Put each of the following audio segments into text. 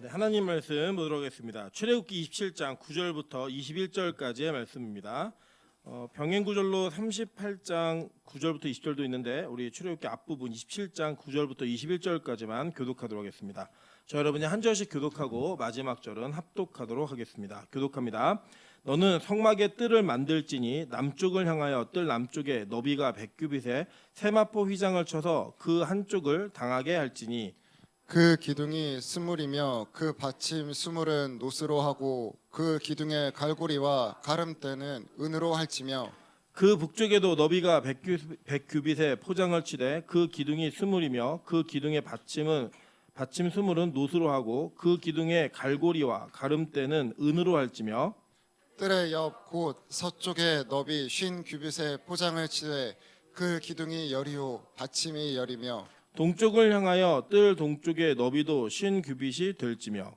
네, 하나님 말씀 보도록 하겠습니다. 출애굽기 27장 9절부터 21절까지의 말씀입니다. 병행구절로 38장 9절부터 20절도 있는데 우리 출애굽기 앞부분 27장 9절부터 21절까지만 교독하도록 하겠습니다. 저 여러분이 한 절씩 교독하고 마지막 절은 합독하도록 하겠습니다. 교독합니다. 너는 성막의 뜰을 만들지니 남쪽을 향하여 뜰 남쪽에 너비가 100규빗에 세마포 휘장을 쳐서 그 한쪽을 당하게 할지니 그 기둥이 스물이며 그 받침 스물은 노스로 하고 그 기둥의 갈고리와 가름대는 은으로 할지며 그 북쪽에도 너비가 100규빗에 포장을 치되 그 기둥이 스물이며 그 기둥의 받침 스물은 노스로 하고 그 기둥의 갈고리와 가름대는 은으로 할지며 뜰의 옆 곧 서쪽에 너비 50규빗에 포장을 치되 그 기둥이 열이요 받침이 열이며 동쪽을 향하여 뜰 동쪽의 너비도 50규빗이 될지며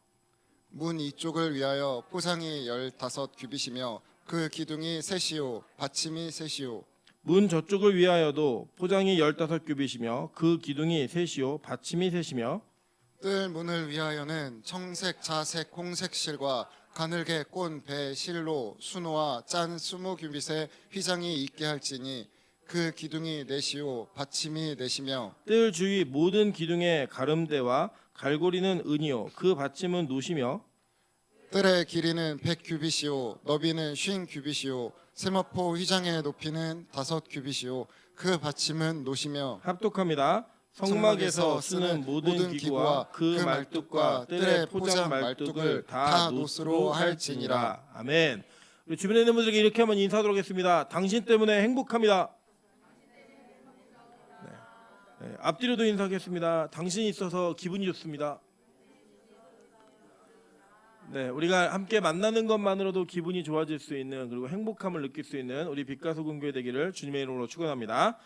문 이쪽을 위하여 포장이 15규빗이며 그 기둥이 셋이요 받침이 셋이요 문 저쪽을 위하여도 포장이 15규빗이며 그 기둥이 셋이요 받침이 셋이며 뜰 문을 위하여는 청색 자색 홍색 실과 가늘게 꼰 배 실로 수노와 짠 20규빗의 휘장이 있게 할지니 그 기둥이 넷이요 받침이 넷이며 뜰 주위 모든 기둥의 가름대와 갈고리는 은이요 그 받침은 노시며 뜰의 길이는 100규빗이요 너비는 50규빗이요 세마포 휘장의 높이는 5규빗이요 그 받침은 노시며 합독합니다. 성막에서 쓰는 모든 기구와 그 말뚝과 뜰의 포장 말뚝을 다 노스로 할지니라. 아멘. 우리 주변에 있는 분들에게 이렇게 한번 인사하도록 하겠습니다. 당신 때문에 행복합니다. 네, 앞뒤로도 인사하겠습니다. 당신이 있어서 기분이 좋습니다. 네, 우리가 함께 만나는 것만으로도 기분이 좋아질 수 있는 그리고 행복함을 느낄 수 있는 우리 빛가소금 교회 되기를 주님의 이름으로 축원합니다.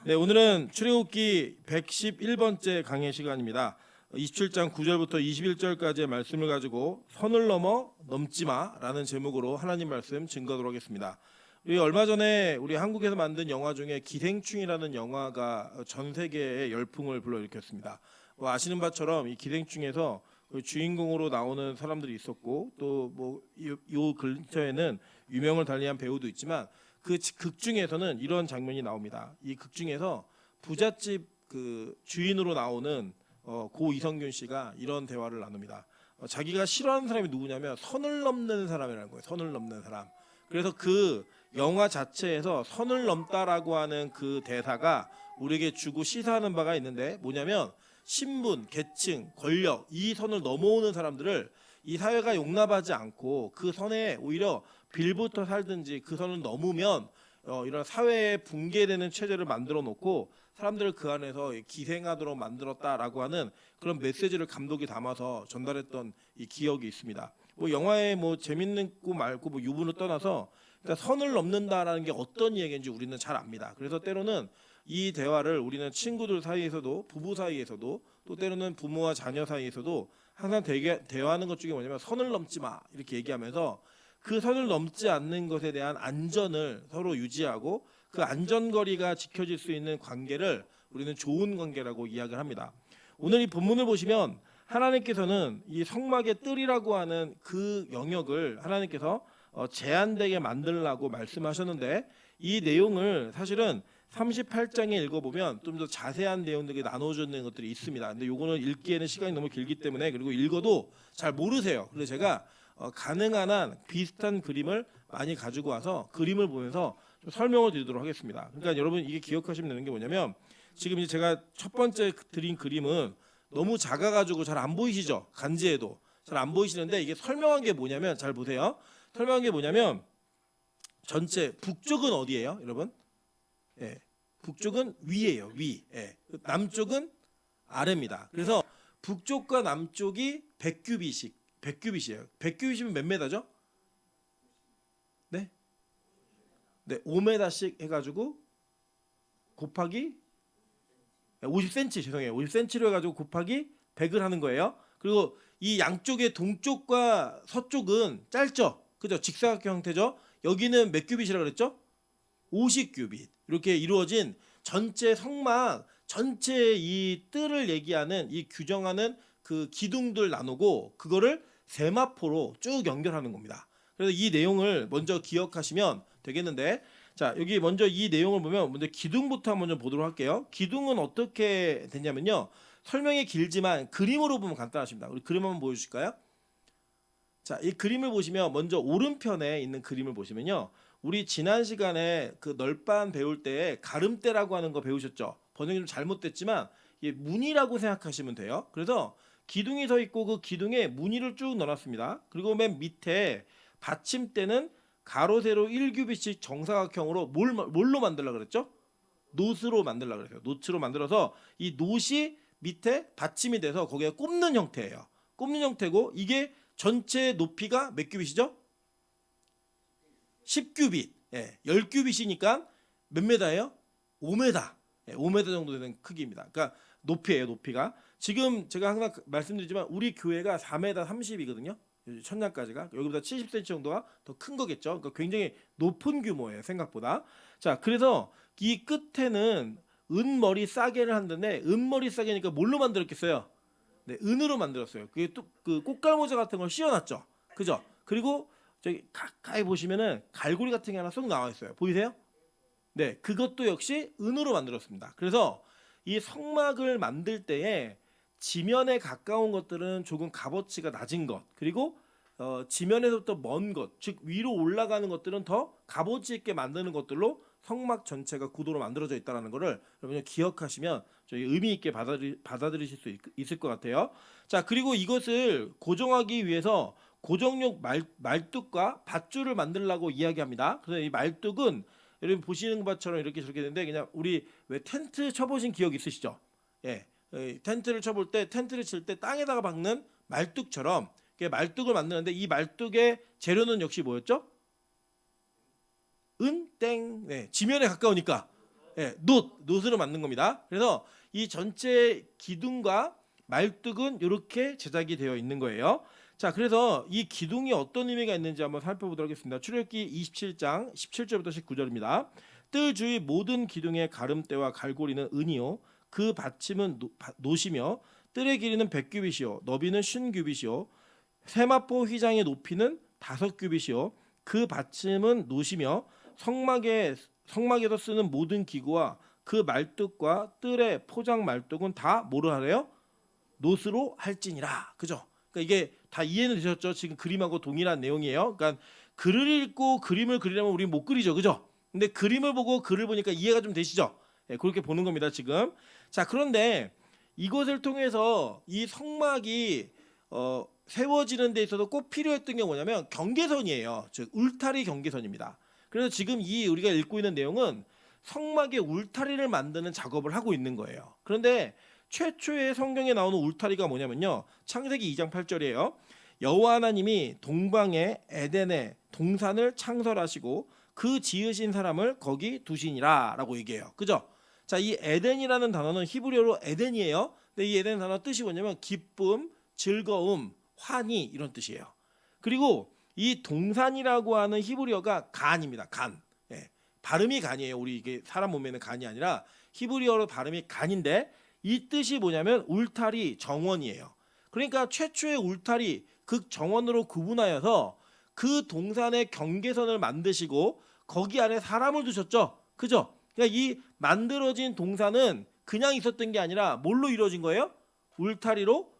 네, 오늘은 출애굽기 111번째 강의 시간입니다. 27장 9절부터 21절까지의 말씀을 가지고 선을 넘어 넘지마라는 제목으로 하나님 말씀 증거하도록 하겠습니다. 우리 얼마 전에 우리 한국에서 만든 영화 중에 기생충이라는 영화가 전 세계에 열풍을 불러일으켰습니다. 아시는 바처럼 이 기생충에서 그 주인공으로 나오는 사람들이 있었고 또 뭐 요 근처에는 유명을 달리한 배우도 있지만 그 극 중에서는 이런 장면이 나옵니다. 이 극 중에서 부잣집 그 주인으로 나오는 고 이성균 씨가 이런 대화를 나눕니다. 자기가 싫어하는 사람이 누구냐면 선을 넘는 사람이라는 거예요. 선을 넘는 사람. 그래서 그 영화 자체에서 선을 넘다라고 하는 그 대사가 우리에게 주고 시사하는 바가 있는데 뭐냐면 신분, 계층, 권력 이 선을 넘어오는 사람들을 이 사회가 용납하지 않고 그 선에 오히려 빌부터 살든지 그 선을 넘으면 이런 사회에 붕괴되는 체제를 만들어 놓고 사람들을 그 안에서 기생하도록 만들었다라고 하는 그런 메시지를 감독이 담아서 전달했던 이 기억이 있습니다. 뭐 영화에 뭐 재밌는 거 말고 뭐 유부를 떠나서 그러니까 선을 넘는다라는 게 어떤 얘기인지 우리는 잘 압니다. 그래서 때로는 이 대화를 우리는 친구들 사이에서도 부부 사이에서도 또 때로는 부모와 자녀 사이에서도 항상 대화하는 것 중에 뭐냐면 선을 넘지 마 이렇게 얘기하면서 그 선을 넘지 않는 것에 대한 안전을 서로 유지하고 그 안전거리가 지켜질 수 있는 관계를 우리는 좋은 관계라고 이야기를 합니다. 오늘 이 본문을 보시면 하나님께서는 이 성막의 뜰이라고 하는 그 영역을 하나님께서 제한되게 만들라고 말씀하셨는데 이 내용을 사실은 38장에 읽어보면 좀 더 자세한 내용들이 나눠주는 것들이 있습니다. 근데 요거는 읽기에는 시간이 너무 길기 때문에 그리고 읽어도 잘 모르세요. 그래서 제가 가능한 한 비슷한 그림을 많이 가지고 와서 그림을 보면서 좀 설명을 드리도록 하겠습니다. 그러니까 여러분 이게 기억하시면 되는 게 뭐냐면 지금 이제 제가 첫 번째 드린 그림은 너무 작아가지고 잘 안 보이시죠? 간지에도 잘 안 보이시는데 이게 설명한 게 뭐냐면 잘 보세요. 설명한 게 뭐냐면 전체 북쪽은 어디예요, 여러분? 예, 북쪽은 위예요, 위. 예, 남쪽은 아래입니다. 그래서 북쪽과 남쪽이 100규빗이에요. 100규빗이면 몇 메다죠? 네, 5m씩 해가지고 곱하기 50cm 죄송해요. 50cm로 해가지고 곱하기 100을 하는 거예요. 그리고 이 양쪽의 동쪽과 서쪽은 짧죠, 그죠? 직사각형 형태죠. 여기는 몇 규빗이라고 그랬죠? 50규빗. 이렇게 이루어진 전체 성막 전체 이 뜰을 얘기하는 이 규정하는 그 기둥들 나누고 그거를 세마포로 쭉 연결하는 겁니다. 그래서 이 내용을 먼저 기억하시면 되겠는데, 자 여기 먼저 이 내용을 보면 먼저 기둥부터 먼저 보도록 할게요. 기둥은 어떻게 되냐면요, 설명이 길지만 그림으로 보면 간단하십니다. 우리 그림 한번 보여주실까요? 자, 이 그림을 보시면 먼저 오른편에 있는 그림을 보시면요, 우리 지난 시간에 그 널빤 배울 때 가름대라고 하는 거 배우셨죠? 번역이 좀 잘못됐지만 이게 무늬라고 생각하시면 돼요. 그래서 기둥이 서 있고 그 기둥에 무늬를 쭉 넣어놨습니다. 그리고 맨 밑에 받침대는 가로 세로 1규빗씩 정사각형으로 뭘로 만들라 그랬죠? 노스로 만들라 그랬어요. 노트로 만들어서 이 노시 밑에 받침이 돼서 거기에 꼽는 형태예요. 꼽는 형태고 이게 전체 높이가 몇 규빗이죠? 10규빗. 예, 10규빗이니까 몇 메다예요? 5m. 예, 5m 정도 되는 크기입니다. 그러니까 높이예요, 높이가. 지금 제가 항상 말씀드리지만 우리 교회가 4m 30이거든요. 천장까지가 여기보다 70cm 정도가 더 큰 거겠죠. 그러니까 굉장히 높은 규모예요, 생각보다. 자, 그래서 이 끝에는 은머리 싸개를 한다는데 은머리 싸개니까 뭘로 만들었겠어요? 네, 은으로 만들었어요. 그게 또 그 꽃갈모자 같은 걸 씌워놨죠, 그죠? 그리고 저기 가까이 보시면은 갈고리 같은 게 하나 쏙 나와 있어요. 보이세요? 네, 그것도 역시 은으로 만들었습니다. 그래서 이 성막을 만들 때에 지면에 가까운 것들은 조금 값어치가 낮은 것, 그리고 지면에서부터 먼 것, 즉 위로 올라가는 것들은 더 값어치 있게 만드는 것들로 성막 전체가 구도로 만들어져 있다는 것을 여러분이 기억하시면 저희 의미 있게 받아들이실 수 있을 것 같아요. 자, 그리고 이것을 고정하기 위해서 고정용 말뚝과 밧줄을 만들라고 이야기합니다. 그래서 이 말뚝은 여러분 보시는 것처럼 이렇게 저렇게 되는데, 그냥 우리 왜 텐트 쳐보신 기억 있으시죠? 예, 텐트를 쳐볼 때, 텐트를 칠 때 땅에다가 박는 말뚝처럼 말뚝을 만드는데, 이 말뚝의 재료는 역시 뭐였죠? 땡. 네, 지면에 가까우니까 네, 노트로 만든 겁니다. 그래서 이 전체 기둥과 말뚝은 이렇게 제작이 되어 있는 거예요. 자, 그래서 이 기둥이 어떤 의미가 있는지 한번 살펴보도록 하겠습니다. 출애굽기 27장 17절부터 19절입니다. 뜰 주위 모든 기둥의 가름대와 갈고리는 은이요, 그 받침은 노시며, 뜰의 길이는 100규빗이요, 너비는 50규빗이요, 세마포 휘장의 높이는 5규빗이요, 그 받침은 노시며, 성막에서 쓰는 모든 기구와 그 말뚝과 뜰의 포장 말뚝은 다 뭐로 하래요? 노스로 할지니라. 그죠? 그러니까 이게 다 이해는 되셨죠? 지금 그림하고 동일한 내용이에요. 그러니까 글을 읽고 그림을 그리려면 우리 못 그리죠, 그죠? 근데 그림을 보고 글을 보니까 이해가 좀 되시죠? 네, 그렇게 보는 겁니다, 지금. 자, 그런데 이것을 통해서 이 성막이 세워지는 데 있어서 꼭 필요했던 게 뭐냐면 경계선이에요. 즉 울타리 경계선입니다. 그래서 지금 이 우리가 읽고 있는 내용은 성막의 울타리를 만드는 작업을 하고 있는 거예요. 그런데 최초의 성경에 나오는 울타리가 뭐냐면요, 창세기 2장 8절이에요. 여호와 하나님이 동방의 에덴에 동산을 창설하시고 그 지으신 사람을 거기 두시니라 라고 얘기해요. 그죠? 자, 이 에덴이라는 단어는 히브리어로 에덴이에요. 근데 이 에덴 단어 뜻이 뭐냐면 기쁨, 즐거움, 환희 이런 뜻이에요. 그리고 이 동산이라고 하는 히브리어가 간입니다. 간. 예, 발음이 간이에요. 우리 이게 사람 몸에는 간이 아니라 히브리어로 발음이 간인데, 이 뜻이 뭐냐면 울타리, 정원이에요. 그러니까 최초의 울타리, 그 정원으로 구분하여서 그 동산의 경계선을 만드시고 거기 안에 사람을 두셨죠. 그죠? 그러니까 이 만들어진 동산은 그냥 있었던 게 아니라 뭘로 이루어진 거예요? 울타리로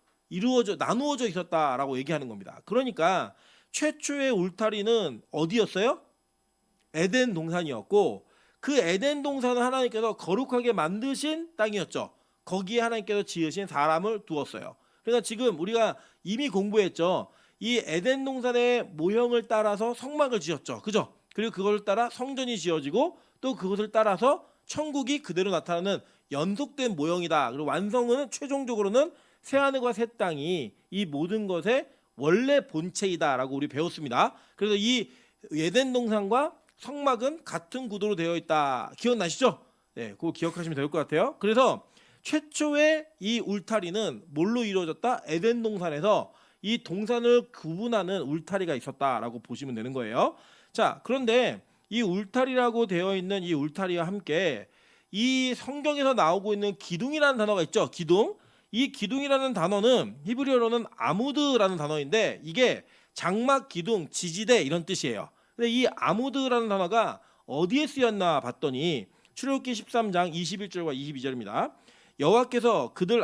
나누어져 있었다라고 얘기하는 겁니다. 그러니까 최초의 울타리는 어디였어요? 에덴 동산이었고, 그 에덴 동산을 하나님께서 거룩하게 만드신 땅이었죠. 거기에 하나님께서 지으신 사람을 두었어요. 그러니까 지금 우리가 이미 공부했죠. 이 에덴 동산의 모형을 따라서 성막을 지었죠. 그죠? 그리고 그걸 따라 성전이 지어지고 또 그것을 따라서 천국이 그대로 나타나는 연속된 모형이다. 그리고 완성은 최종적으로는 새하늘과 새 땅이 이 모든 것의 원래 본체이다라고 우리 배웠습니다. 그래서 이 에덴 동산과 성막은 같은 구도로 되어 있다. 기억나시죠? 네, 그거 기억하시면 될 것 같아요. 그래서 최초의 이 울타리는 뭘로 이루어졌다? 에덴 동산에서 이 동산을 구분하는 울타리가 있었다라고 보시면 되는 거예요. 자, 그런데 이 울타리라고 되어 있는 이 울타리와 함께 이 성경에서 나오고 있는 기둥이라는 단어가 있죠. 기둥. 이 기둥이라는 단어는 히브리어로는 아무드라는 단어인데 이게 장막, 기둥, 지지대 이런 뜻이에요. 근데 이 아무드라는 단어가 어디에 쓰였나 봤더니 출애굽기 13장 21절과 22절입니다. 여호와께서 그들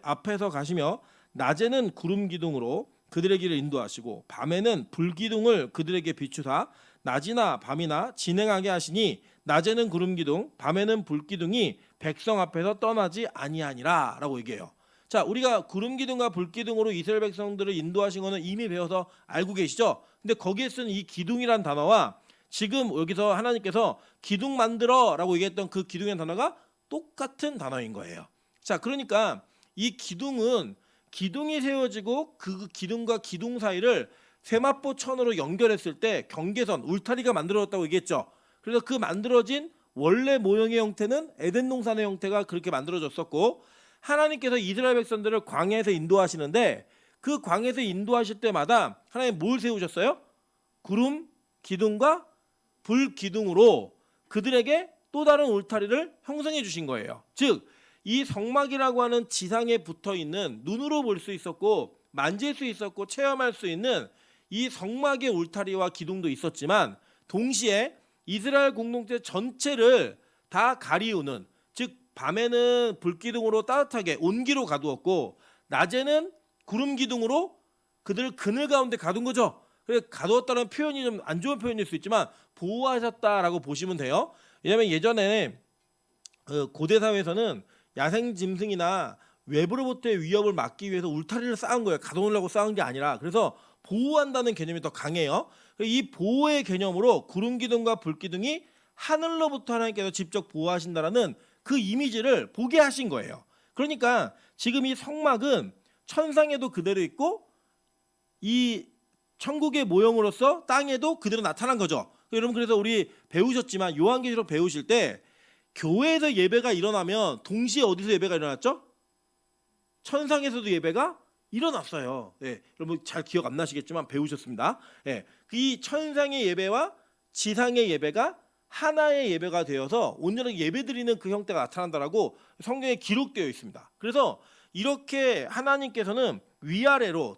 앞에서 가시며 낮에는 구름 기둥으로 그들의 길을 인도하시고 밤에는 불 기둥을 그들에게 비추사 낮이나 밤이나 진행하게 하시니 낮에는 구름 기둥 밤에는 불 기둥이 백성 앞에서 떠나지 아니하니라라고 얘기해요. 자, 우리가 구름 기둥과 불 기둥으로 이스라엘 백성들을 인도하신 거는 이미 배워서 알고 계시죠? 근데 거기에 쓰는 이 기둥이란 단어와 지금 여기서 하나님께서 기둥 만들어라고 얘기했던 그 기둥이라는 단어가 똑같은 단어인 거예요. 자, 그러니까 이 기둥은 기둥이 세워지고 그 기둥과 기둥 사이를 세마포 천으로 연결했을 때 경계선, 울타리가 만들어졌다고 얘기했죠. 그래서 그 만들어진 원래 모형의 형태는 에덴 동산의 형태가 그렇게 만들어졌었고 하나님께서 이스라엘 백성들을 광야에서 인도하시는데 그 광야에서 인도하실 때마다 하나님 뭘 세우셨어요? 구름 기둥과 불 기둥으로 그들에게 또 다른 울타리를 형성해 주신 거예요. 즉 이 성막이라고 하는 지상에 붙어 있는 눈으로 볼 수 있었고 만질 수 있었고 체험할 수 있는 이 성막의 울타리와 기둥도 있었지만 동시에 이스라엘 공동체 전체를 다 가리우는, 즉 밤에는 불기둥으로 따뜻하게 온기로 가두었고 낮에는 구름 기둥으로 그들을 그늘 가운데 가둔 거죠. 그래서 가두었다는 표현이 좀 안 좋은 표현일 수 있지만 보호하셨다라고 보시면 돼요. 왜냐하면 예전에 고대 사회에서는 야생 짐승이나 외부로부터의 위협을 막기 위해서 울타리를 쌓은 거예요. 가둬놓으려고 쌓은 게 아니라. 그래서 보호한다는 개념이 더 강해요. 이 보호의 개념으로 구름 기둥과 불 기둥이 하늘로부터 하나님께서 직접 보호하신다라는 그 이미지를 보게 하신 거예요. 그러니까 지금 이 성막은 천상에도 그대로 있고 이 천국의 모형으로서 땅에도 그대로 나타난 거죠. 여러분 그래서 우리 배우셨지만 요한계시록 배우실 때 교회에서 예배가 일어나면 동시에 어디서 예배가 일어났죠? 천상에서도 예배가 일어났어요. 예, 여러분 잘 기억 안 나시겠지만 배우셨습니다. 예, 이 천상의 예배와 지상의 예배가 하나의 예배가 되어서 온전하게 예배드리는 그 형태가 나타난다라고 성경에 기록되어 있습니다. 그래서 이렇게 하나님께서는 위아래로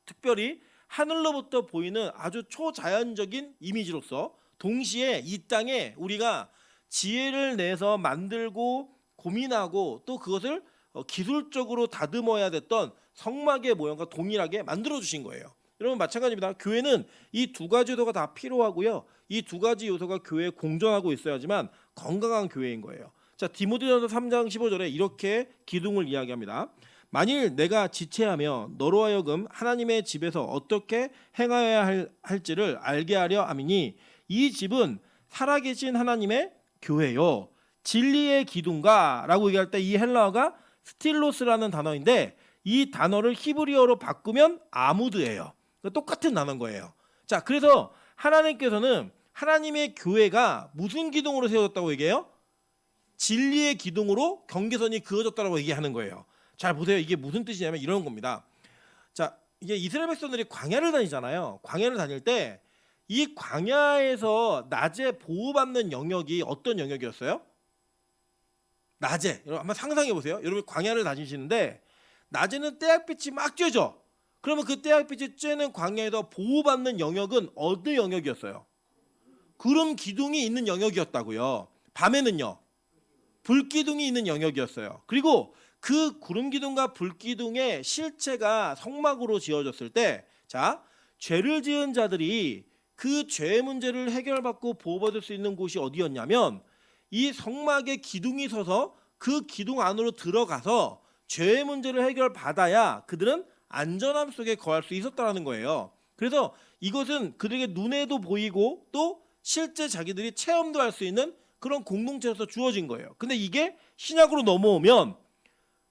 특별히 하늘로부터 보이는 아주 초자연적인 이미지로서 동시에 이 땅에 우리가 지혜를 내서 만들고 고민하고 또 그것을 기술적으로 다듬어야 됐던 성막의 모형과 동일하게 만들어 주신 거예요. 여러분 마찬가지입니다. 교회는 이 두 가지 요소가 다 필요하고요. 이 두 가지 요소가 교회에 공존하고 있어야지만 건강한 교회인 거예요. 자, 디모데전서 3장 15절에 이렇게 기둥을 이야기합니다. 만일 내가 지체하며 너로 하여금 하나님의 집에서 어떻게 행하여야 할지를 알게 하려 함이니 이 집은 살아계신 하나님의 교회요 진리의 기둥가라고 얘기할 때 이 헬라어가 스틸로스라는 단어인데 이 단어를 히브리어로 바꾸면 아무드예요. 똑같은 단어인 거예요. 자, 그래서 하나님께서는 하나님의 교회가 무슨 기둥으로 세워졌다고 얘기해요? 진리의 기둥으로 경계선이 그어졌다고 얘기하는 거예요. 잘 보세요. 이게 무슨 뜻이냐면 이런 겁니다. 자, 이게 이스라엘 백성들이 광야를 다니잖아요. 광야를 다닐 때 이 광야에서 낮에 보호받는 영역이 어떤 영역이었어요? 낮에. 여러분 한번 상상해 보세요. 여러분 광야를 다니시는데 낮에는 태양빛이 막 쬐죠. 그러면 그 태양빛이 쬐는 광야에서 보호받는 영역은 어느 영역이었어요? 구름 기둥이 있는 영역이었다고요. 밤에는요. 불기둥이 있는 영역이었어요. 그리고 그 구름 기둥과 불 기둥의 실체가 성막으로 지어졌을 때, 자, 죄를 지은 자들이 그 죄의 문제를 해결받고 보호받을 수 있는 곳이 어디였냐면 이 성막에 기둥이 서서 그 기둥 안으로 들어가서 죄의 문제를 해결받아야 그들은 안전함 속에 거할 수 있었다는 거예요. 그래서 이것은 그들에게 눈에도 보이고 또 실제 자기들이 체험도 할 수 있는 그런 공동체에서 주어진 거예요. 근데 이게 신약으로 넘어오면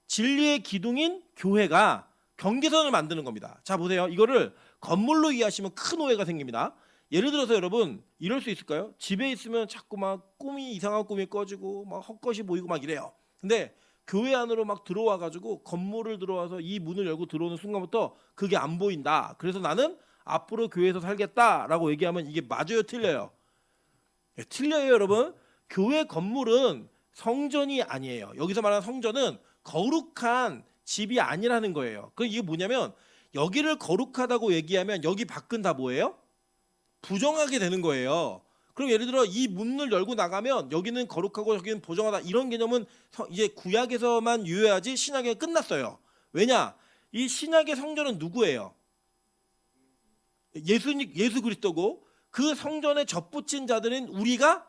진리의 기둥인 교회가 경계선을 만드는 겁니다. 자, 보세요. 이거를 건물로 이해하시면 큰 오해가 생깁니다. 예를 들어서 여러분 이럴 수 있을까요? 집에 있으면 자꾸 막 꿈이 이상한 꿈이 꺼지고 막 헛것이 보이고 막 이래요. 근데 교회 안으로 막 들어와 가지고 건물을 들어와서 이 문을 열고 들어오는 순간부터 그게 안 보인다. 그래서 나는 앞으로 교회에서 살겠다라고 얘기하면 이게 맞아요, 틀려요? 네, 틀려요, 여러분. 교회 건물은 성전이 아니에요. 여기서 말하는 성전은 거룩한 집이 아니라는 거예요. 그 이게 뭐냐면 여기를 거룩하다고 얘기하면 여기 밖은 다 뭐예요? 부정하게 되는 거예요. 그럼 예를 들어 이 문을 열고 나가면 여기는 거룩하고 여기는 부정하다 이런 개념은 이제 구약에서만 유효하지 신약에 끝났어요. 왜냐? 이 신약의 성전은 누구예요? 예수 그리스도고 그 성전에 접붙인 자들은 우리가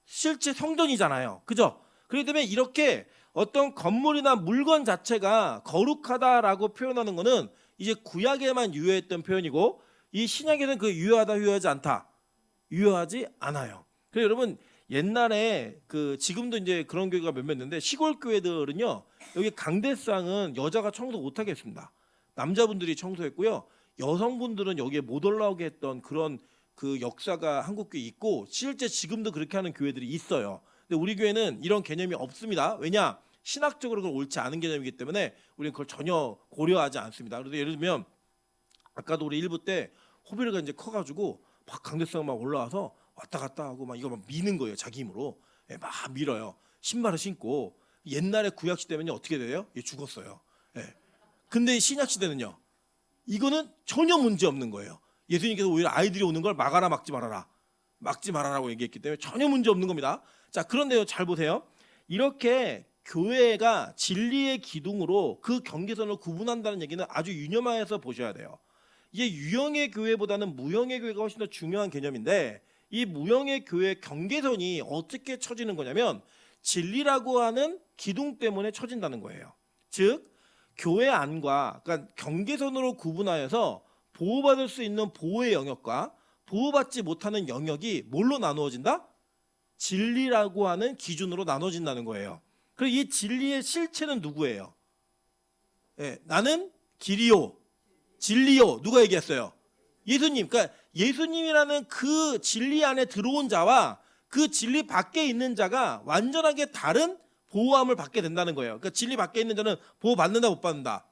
실제 성전이잖아요. 그죠? 그렇기 때문에 이렇게 어떤 건물이나 물건 자체가 거룩하다라고 표현하는 것은 이제 구약에만 유효했던 표현이고 이 신약에는 그 유효하다 유효하지 않다 유효하지 않아요. 그래서 여러분 옛날에 그 지금도 이제 그런 교회가 몇몇 있는데 시골 교회들은요 여기 강대상은 여자가 청소 못 하게 했습니다. 남자분들이 청소했고요 여성분들은 여기에 못 올라오게 했던 그런 그 역사가 한국 교회에 있고 실제 지금도 그렇게 하는 교회들이 있어요. 근데 우리 교회는 이런 개념이 없습니다. 왜냐? 신학적으로 그건 옳지 않은 개념이기 때문에 우리는 그걸 전혀 고려하지 않습니다. 그래서 예를 들면 아까도 우리 1부 때 호비르가 이제 커가지고 막 강대상 막 올라와서 왔다 갔다 하고 막 이거 막 미는 거예요. 자기 힘으로. 예, 막 밀어요. 신발을 신고 옛날에 구약 시대면요 어떻게 돼요? 얘 죽었어요. 예. 근데 신약 시대는요 이거는 전혀 문제 없는 거예요. 예수님께서 오히려 아이들이 오는 걸 막아라 막지 말아라. 막지 말아라고 얘기했기 때문에 전혀 문제 없는 겁니다. 자, 그런데요 잘 보세요. 이렇게 교회가 진리의 기둥으로 그 경계선을 구분한다는 얘기는 아주 유념하여서 보셔야 돼요. 이게 유형의 교회보다는 무형의 교회가 훨씬 더 중요한 개념인데 이 무형의 교회의 경계선이 어떻게 쳐지는 거냐면 진리라고 하는 기둥 때문에 쳐진다는 거예요. 즉 교회 안과 그러니까 경계선으로 구분하여서 보호받을 수 있는 보호의 영역과 보호받지 못하는 영역이 뭘로 나누어진다? 진리라고 하는 기준으로 나눠진다는 거예요. 그리고 이 진리의 실체는 누구예요? 예, 나는 길이요, 진리요. 누가 얘기했어요? 예수님. 그러니까 예수님이라는 그 진리 안에 들어온 자와 그 진리 밖에 있는 자가 완전하게 다른 보호함을 받게 된다는 거예요. 그러니까 진리 밖에 있는 자는 보호받는다 못 받는다?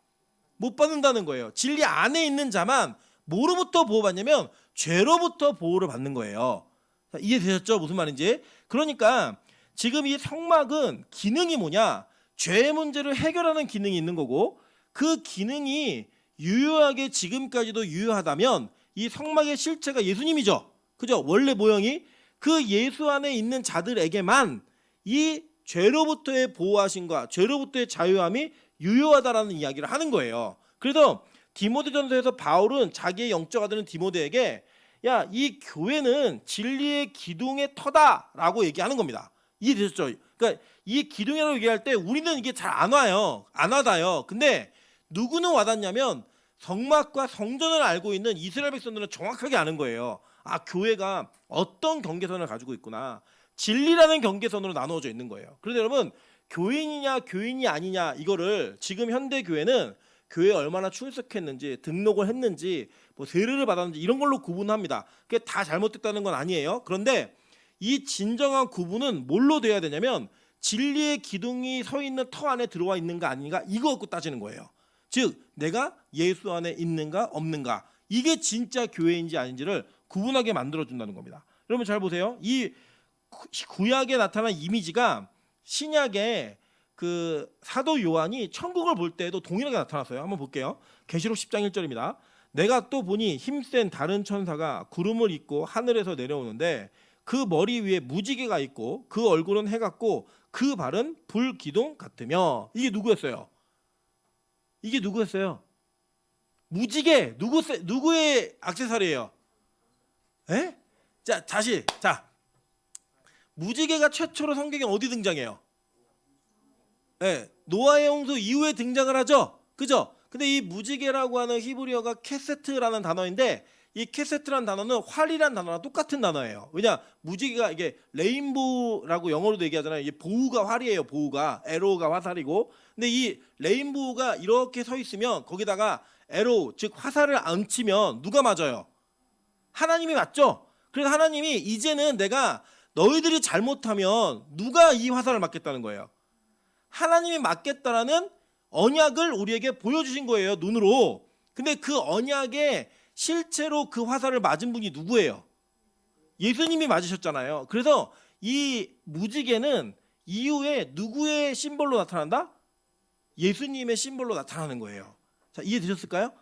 못 받는다는 거예요. 진리 안에 있는 자만 뭐로부터 보호받냐면 죄로부터 보호를 받는 거예요. 자, 이해되셨죠? 무슨 말인지? 그러니까 지금 이 성막은 기능이 뭐냐? 죄의 문제를 해결하는 기능이 있는 거고 그 기능이 유효하게 지금까지도 유효하다면 이 성막의 실체가 예수님이죠. 그죠? 원래 모형이 그 예수 안에 있는 자들에게만 이 죄로부터의 보호하심과 죄로부터의 자유함이 유효하다라는 이야기를 하는 거예요. 그래서 디모데전서에서 바울은 자기의 영적 아들인 디모데에게 야, 이 교회는 진리의 기둥의 터다라고 얘기하는 겁니다. 이해되셨죠? 그러니까 이 기둥이라고 얘기할 때 우리는 이게 잘 안 와요. 안 와닿아요. 근데 누구는 와닿냐면 성막과 성전을 알고 있는 이스라엘 백성들은 정확하게 아는 거예요. 아, 교회가 어떤 경계선을 가지고 있구나. 진리라는 경계선으로 나누어져 있는 거예요. 그런데 여러분 교인이냐 교인이 아니냐 이거를 지금 현대 교회는 교회에 얼마나 출석했는지 등록을 했는지 뭐 세례를 받았는지 이런 걸로 구분합니다. 그게 다 잘못됐다는 건 아니에요. 그런데 이 진정한 구분은 뭘로 돼야 되냐면 진리의 기둥이 서 있는 터 안에 들어와 있는가 아닌가 이거 갖고 따지는 거예요. 즉 내가 예수 안에 있는가 없는가 이게 진짜 교회인지 아닌지를 구분하게 만들어준다는 겁니다. 여러분 잘 보세요. 이 구약에 나타난 이미지가 신약에 그 사도 요한이 천국을 볼 때도 동일하게 나타났어요. 한번 볼게요. 계시록 10장 1절입니다. 내가 또 보니 힘센 다른 천사가 구름을 입고 하늘에서 내려오는데 그 머리 위에 무지개가 있고 그 얼굴은 해 같고 그 발은 불기둥 같으며. 이게 누구였어요? 이게 누구였어요? 무지개. 누구의 액세서리예요? 에? 자, 다시. 자, 무지개가 최초로 성경에 어디 등장해요? 네, 노아의 홍수 이후에 등장을 하죠. 그죠? 근데 이 무지개라고 하는 히브리어가 케세트라는 단어인데 이 케세트라는 단어는 활이라는 단어랑 똑같은 단어예요. 왜냐? 무지개가 이게 레인보우라고 영어로도 얘기하잖아요. 이게 보우가 활이에요. 보우가 에로우가 화살이고. 근데 이 레인보우가 이렇게 서 있으면 거기다가 에로우 즉 화살을 안 치면 누가 맞아요? 하나님이 맞죠? 그래서 하나님이 이제는 내가 너희들이 잘못하면 누가 이 화살을 맞겠다는 거예요? 하나님이 맞겠다라는 언약을 우리에게 보여주신 거예요. 눈으로. 근데 그 언약에 실제로 그 화살을 맞은 분이 누구예요? 예수님이 맞으셨잖아요. 그래서 이 무지개는 이후에 누구의 심볼로 나타난다? 예수님의 심볼로 나타나는 거예요. 자, 이해되셨을까요?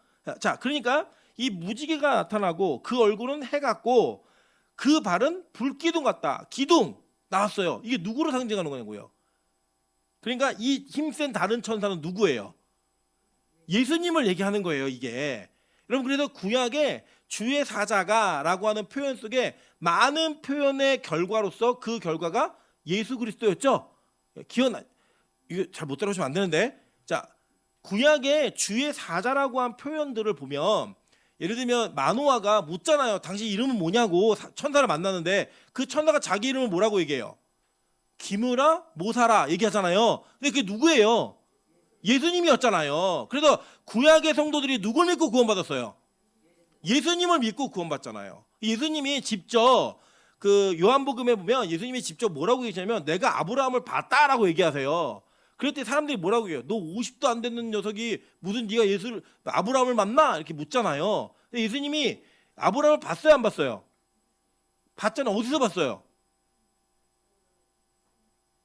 자, 그러니까 이 무지개가 나타나고 그 얼굴은 해 같고 그 발은 불기둥 같다. 기둥 나왔어요. 이게 누구를 상징하는 거냐고요. 그러니까 이 힘센 다른 천사는 누구예요? 예수님을 얘기하는 거예요, 이게. 여러분, 그래서 구약에 주의 사자가라고 하는 표현 속에 많은 표현의 결과로서 그 결과가 예수 그리스도였죠. 기억나? 이거 잘 못 따라오시면 안 되는데. 자, 구약에 주의 사자라고 한 표현들을 보면 예를 들면 마노아가 묻잖아요. 당신 이름은 뭐냐고 천사를 만나는데 그 천사가 자기 이름을 뭐라고 얘기해요? 기므라 모사라 얘기하잖아요. 근데 그게 누구예요? 예수님이었잖아요. 그래서 구약의 성도들이 누굴 믿고 구원받았어요? 예수님을 믿고 구원받잖아요. 예수님이 직접 그 요한복음에 보면 예수님이 직접 뭐라고 얘기하냐면 내가 아브라함을 봤다라고 얘기하세요. 그럴 때 사람들이 뭐라고 해요? 너 50도 안 되는 녀석이 무슨 네가 아브라함을 만나? 이렇게 묻잖아요. 근데 예수님이 아브라함을 봤어요, 안 봤어요? 봤잖아요. 어디서 봤어요?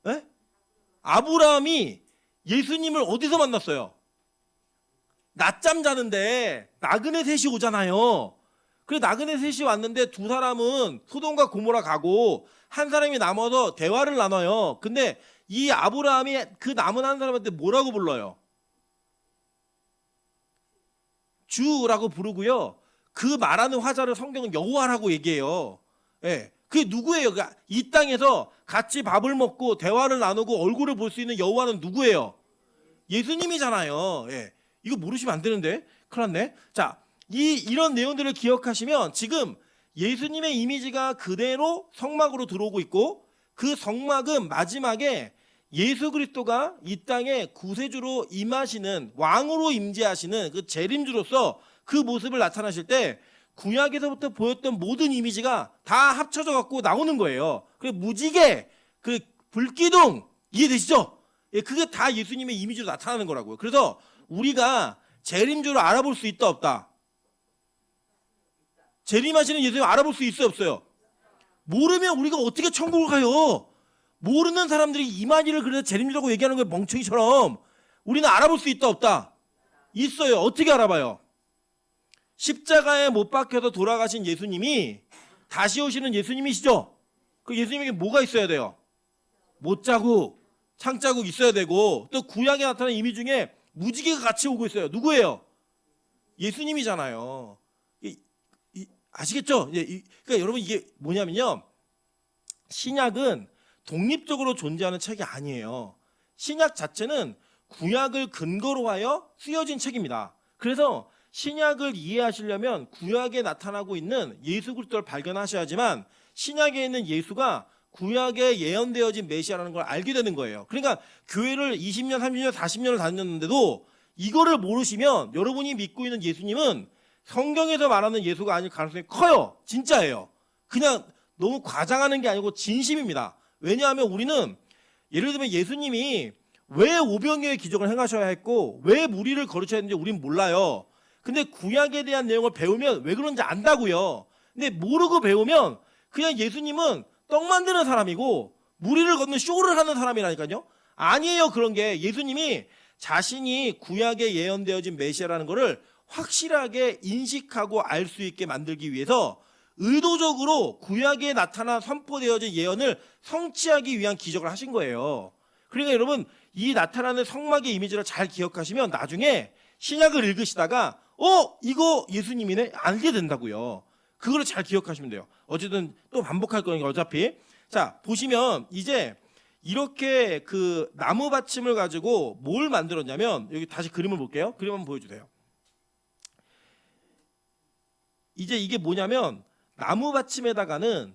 에? 아브라함이 예수님을 어디서 만났어요? 낮잠 자는데 나그네 셋이 오잖아요. 그래 나그네 셋이 왔는데 두 사람은 소돔과 고모라 가고 한 사람이 남아서 대화를 나눠요. 근데 이 아브라함이 그 남은 한 사람한테 뭐라고 불러요? 주라고 부르고요. 그 말하는 화자를 성경은 여호와라고 얘기해요. 예. 그게 누구예요? 이 땅에서 같이 밥을 먹고 대화를 나누고 얼굴을 볼 수 있는 여호와는 누구예요? 예수님이잖아요. 예. 이거 모르시면 안 되는데 큰일 났네. 자, 이런 내용들을 기억하시면 지금 예수님의 이미지가 그대로 성막으로 들어오고 있고 그 성막은 마지막에 예수 그리스도가 이 땅에 구세주로 임하시는 왕으로 임재하시는 그 재림주로서 그 모습을 나타나실 때 구약에서부터 보였던 모든 이미지가 다 합쳐져 갖고 나오는 거예요. 그 무지개, 그 불기둥 이해되시죠? 예, 그게 다 예수님의 이미지로 나타나는 거라고요. 그래서 우리가 재림주를 알아볼 수 있다 없다? 재림하시는 예수님 알아볼 수 있어요 없어요? 모르면 우리가 어떻게 천국을 가요? 모르는 사람들이 이만희를 그래서 재림주라고 얘기하는 거예요. 멍청이처럼. 우리는 알아볼 수 있다 없다? 있어요. 어떻게 알아봐요? 십자가에 못 박혀서 돌아가신 예수님이 다시 오시는 예수님이시죠? 그 예수님에게 뭐가 있어야 돼요? 못자국, 창자국 있어야 되고 또 구약에 나타난 이미 중에 무지개가 같이 오고 있어요. 누구예요? 예수님이잖아요. 아시겠죠? 그러니까 여러분 이게 뭐냐면요. 신약은 독립적으로 존재하는 책이 아니에요. 신약 자체는 구약을 근거로 하여 쓰여진 책입니다. 그래서 신약을 이해하시려면 구약에 나타나고 있는 예수 그리스도를 발견하셔야지만 신약에 있는 예수가 구약에 예언되어진 메시아라는 걸 알게 되는 거예요. 그러니까 교회를 20년, 30년, 40년을 다녔는데도 이거를 모르시면 여러분이 믿고 있는 예수님은 성경에서 말하는 예수가 아닐 가능성이 커요. 진짜예요. 그냥 너무 과장하는 게 아니고 진심입니다. 왜냐하면 우리는 예를 들면 예수님이 왜 오병이어의 기적을 행하셔야 했고 왜 무리를 거르셔야 했는지 우린 몰라요. 근데 구약에 대한 내용을 배우면 왜 그런지 안다고요. 근데 모르고 배우면 그냥 예수님은 떡 만드는 사람이고 무리를 걷는 쇼를 하는 사람이라니까요. 아니에요. 그런 게 예수님이 자신이 구약에 예언되어진 메시아라는 거를 확실하게 인식하고 알 수 있게 만들기 위해서 의도적으로 구약에 나타나 선포되어진 예언을 성취하기 위한 기적을 하신 거예요. 그러니까 여러분 이 나타나는 성막의 이미지를 잘 기억하시면 나중에 신약을 읽으시다가 이거 예수님이네 알게 된다고요. 그거를 잘 기억하시면 돼요. 어쨌든 또 반복할 거니까 어차피. 자, 보시면 이제 이렇게 그 나무 받침을 가지고 뭘 만들었냐면 여기 다시 그림을 볼게요. 그림 한번 보여주세요. 이제 이게 뭐냐면 나무 받침에다가는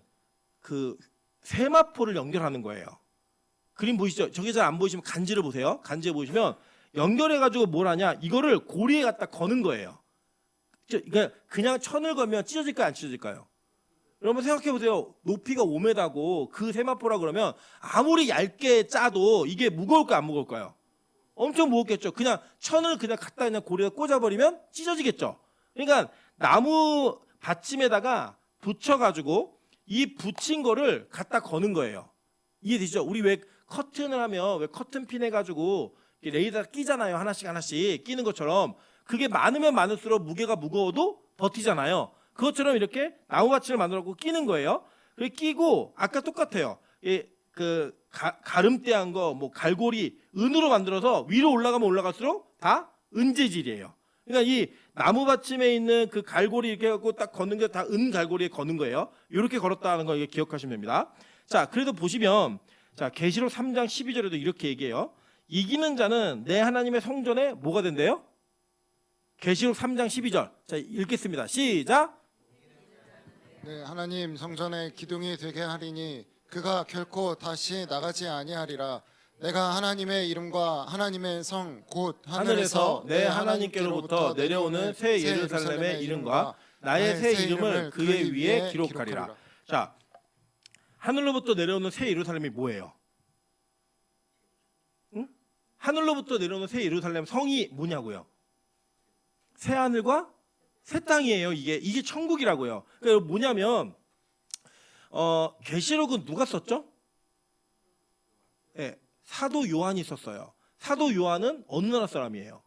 그 세마포를 연결하는 거예요. 그림 보이시죠? 저게 잘 안 보이시면 간지를 보세요. 간지에 보시면 연결해가지고 뭘 하냐? 이거를 고리에 갖다 거는 거예요. 그러니까 그냥 천을 걸면 찢어질까요? 안 찢어질까요? 여러분 생각해 보세요. 높이가 5m고 그 세마포라 그러면 아무리 얇게 짜도 이게 무거울까요? 안 무거울까요? 엄청 무겁겠죠. 그냥 천을 그냥 갖다 그냥 고리에 꽂아버리면 찢어지겠죠. 그러니까 나무 받침에다가 붙여가지고 이 붙인 거를 갖다 거는 거예요. 이해되시죠? 우리 왜 커튼을 하면 왜 커튼핀 해가지고 레이더가 끼잖아요. 하나씩 하나씩 끼는 것처럼 그게 많으면 많을수록 무게가 무거워도 버티잖아요. 그것처럼 이렇게 나무 받침을 만들어갖고 끼는 거예요. 그래 끼고 아까 똑같아요. 그 가름대한 거 뭐 갈고리 은으로 만들어서 위로 올라가면 올라갈수록 다 은재질이에요. 그러니까 이 나무 받침에 있는 그 갈고리 이렇게 갖고 딱 거는 게 다 은 갈고리에 거는 거예요. 이렇게 걸었다는 거 기억하시면 됩니다. 자, 그래도 보시면 자 계시록 3장 12절에도 이렇게 얘기해요. 이기는 자는 내 하나님의 성전에 뭐가 된대요? 계시록 3장 12절. 자, 읽겠습니다. 시작. 네, 하나님 성전의 기둥이 되게 하리니 그가 결코 다시 나가지 아니하리라. 내가 하나님의 이름과 하나님의 성 곧 하늘에서 내 하나님께로부터 내려오는 새 예루살렘의 이름과 나의 새 이름을 그의 위에 기록하리라. 자, 하늘로부터 내려오는 새 예루살렘이 뭐예요? 응? 하늘로부터 내려오는 새 예루살렘 성이 뭐냐고요? 새 하늘과 새 땅이에요. 이게 천국이라고요. 그러니까 뭐냐면 계시록은 누가 썼죠? 네, 사도 요한이 썼어요. 사도 요한은 어느 나라 사람이에요?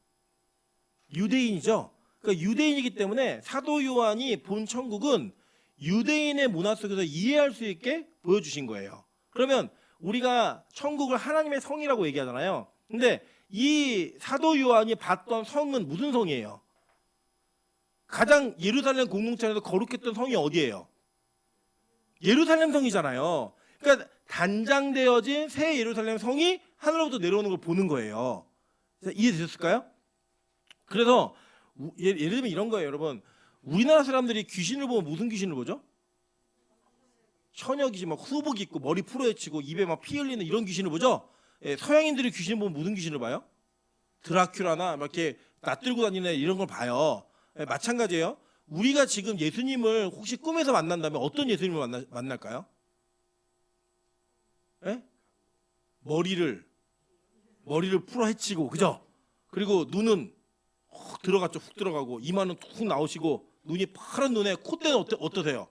유대인이죠. 그러니까 유대인이기 때문에 사도 요한이 본 천국은 유대인의 문화 속에서 이해할 수 있게 보여주신 거예요. 그러면 우리가 천국을 하나님의 성이라고 얘기하잖아요. 근데 이 사도 요한이 봤던 성은 무슨 성이에요? 가장 예루살렘 공동체에서 거룩했던 성이 어디예요? 예루살렘 성이잖아요. 그러니까 단장되어진 새 예루살렘 성이 하늘로부터 내려오는 걸 보는 거예요. 이해되셨을까요? 그래서 예를 들면 이런 거예요, 여러분. 우리나라 사람들이 귀신을 보면 무슨 귀신을 보죠? 처녀 귀신, 막 후복 입고 머리 풀어헤치고 입에 막 피 흘리는 이런 귀신을 보죠. 서양인들이 귀신을 보면 무슨 귀신을 봐요? 드라큘라나 막 이렇게 낯들고 다니는 이런 걸 봐요. 마찬가지예요. 우리가 지금 예수님을 혹시 꿈에서 만난다면 어떤 예수님을 만날까요? 머리를 풀어헤치고, 그죠? 그리고 눈은 훅 들어갔죠. 훅 들어가고 이마는 툭 나오시고 눈이 파란 눈에 콧대는 어떠세요?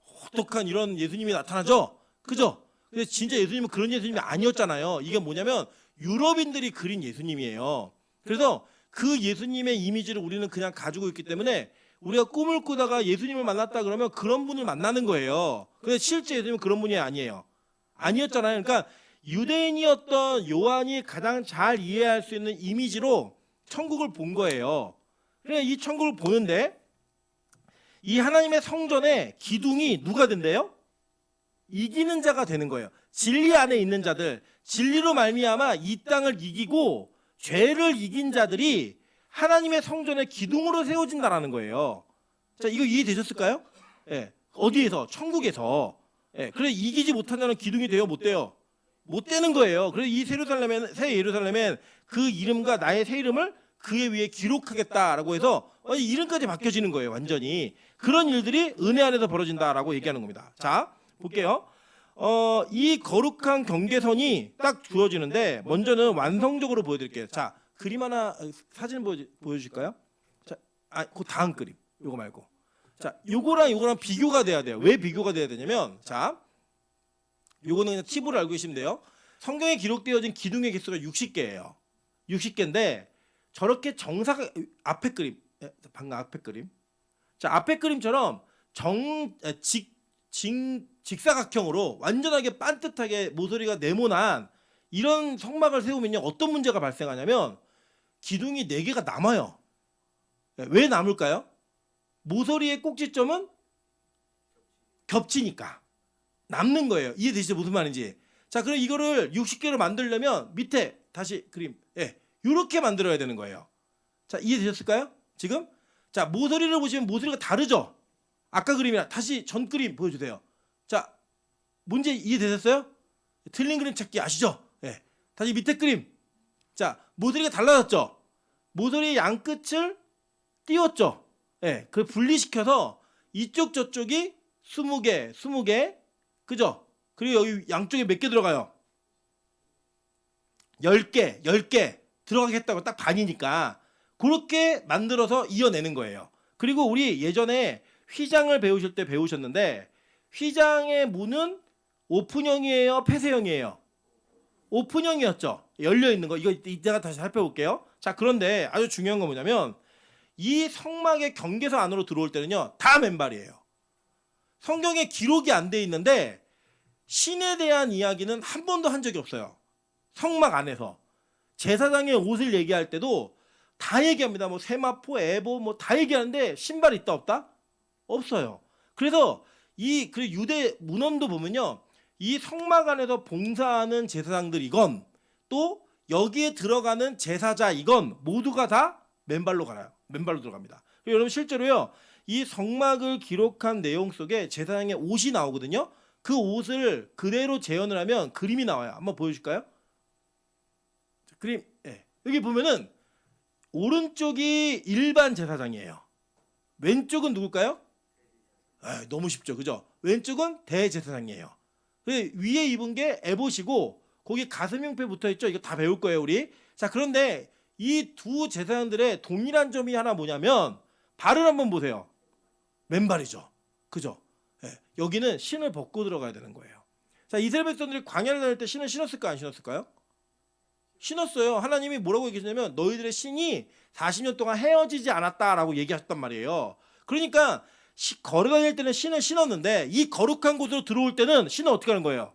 호독한 이런 예수님이 나타나죠. 그죠? 근데 진짜 예수님은 그런 예수님이 아니었잖아요. 이게 뭐냐면 유럽인들이 그린 예수님이에요. 그래서 그 예수님의 이미지를 우리는 그냥 가지고 있기 때문에 우리가 꿈을 꾸다가 예수님을 만났다 그러면 그런 분을 만나는 거예요. 근데 실제 예수님은 그런 분이 아니에요. 아니었잖아요. 그러니까 유대인이었던 요한이 가장 잘 이해할 수 있는 이미지로 천국을 본 거예요. 그래 이 천국을 보는데 이 하나님의 성전에 기둥이 누가 된대요? 이기는 자가 되는 거예요. 진리 안에 있는 자들, 진리로 말미암아 이 땅을 이기고 죄를 이긴 자들이 하나님의 성전의 기둥으로 세워진다라는 거예요. 자, 이거 이해되셨을까요? 예. 어디에서? 천국에서. 예. 그래 이기지 못한 자는 기둥이 돼요, 못 돼요? 못 되는 거예요. 그래서 이 새 예루살렘엔 그 이름과 나의 새 이름을 그의 위에 기록하겠다라고 해서 이름까지 바뀌어지는 거예요, 완전히. 그런 일들이 은혜 안에서 벌어진다라고 얘기하는 겁니다. 자, 볼게요. 이 거룩한 경계선이 딱 주어지는데 먼저는 완성적으로 보여드릴게요. 자, 그림 하나 사진 보여주실까요? 자, 그 다음 그림, 요거 말고. 자, 요거랑 비교가 돼야 돼요. 왜 비교가 돼야 되냐면, 자, 요거는 그냥 팁으로 알고 계시면 돼요. 성경에 기록되어진 기둥의 개수가 60개예요. 60개인데 저렇게 앞에 그림, 방금 앞에 그림. 자, 앞에 그림처럼 직사각형으로 완전하게 반듯하게 모서리가 네모난 이런 성막을 세우면요 어떤 문제가 발생하냐면 기둥이 4개가 남아요. 왜 남을까요? 모서리의 꼭지점은 겹치니까 남는 거예요. 이해되시죠? 무슨 말인지. 자, 그럼 이거를 60개로 만들려면 밑에 다시 그림, 이렇게 만들어야 되는 거예요. 자, 이해되셨을까요? 지금? 자, 모서리를 보시면 모서리가 다르죠? 아까 그림이랑 다시 전 그림 보여주세요. 자, 문제 이해되셨어요? 틀린 그림 찾기 아시죠? 다시 밑에 그림. 자, 모서리가 달라졌죠? 모서리의 양끝을 띄웠죠? 그걸 분리시켜서 이쪽 저쪽이 20개, 그죠? 그리고 여기 양쪽에 몇 개 들어가요? 10개 들어가겠다고 딱 반이니까 그렇게 만들어서 이어내는 거예요. 그리고 우리 예전에 휘장을 배우실 때 배우셨는데 휘장의 문은 오픈형이에요, 폐쇄형이에요? 오픈형이었죠. 열려 있는 거. 이거 이따가 다시 살펴볼게요. 자, 그런데 아주 중요한 건 뭐냐면 이 성막의 경계서 안으로 들어올 때는요, 다 맨발이에요. 성경에 기록이 안 돼 있는데 신에 대한 이야기는 한 번도 한 적이 없어요. 성막 안에서 제사장의 옷을 얘기할 때도 다 얘기합니다. 뭐 세마포, 에보 뭐 다 얘기하는데 신발 있다 없다? 없어요. 그래서 그 유대 문헌도 보면요, 이 성막 안에서 봉사하는 제사장들이건 또 여기에 들어가는 제사자이건 모두가 다 맨발로 가요. 맨발로 들어갑니다. 여러분 실제로요, 이 성막을 기록한 내용 속에 제사장의 옷이 나오거든요. 그 옷을 그대로 재현을 하면 그림이 나와요. 한번 보여줄까요? 그림. 예. 여기 보면은 오른쪽이 일반 제사장이에요. 왼쪽은 누굴까요? 너무 쉽죠, 그죠? 왼쪽은 대제사장이에요. 위에 입은 게 에봇이고 거기 가슴 형패 붙어 있죠. 이거 다 배울 거예요, 우리. 자, 그런데 이 두 제사장들의 동일한 점이 하나 뭐냐면 발을 한번 보세요. 맨발이죠, 그죠? 여기는 신을 벗고 들어가야 되는 거예요. 자, 이스라엘 백성들이 광야를 다닐 때 신을 신었을까 안 신었을까요? 신었어요. 하나님이 뭐라고 얘기했냐면 너희들의 신이 40년 동안 헤어지지 않았다라고 얘기하셨단 말이에요. 그러니까 걸어 다닐 때는 신을 신었는데 이 거룩한 곳으로 들어올 때는 신을 어떻게 하는 거예요?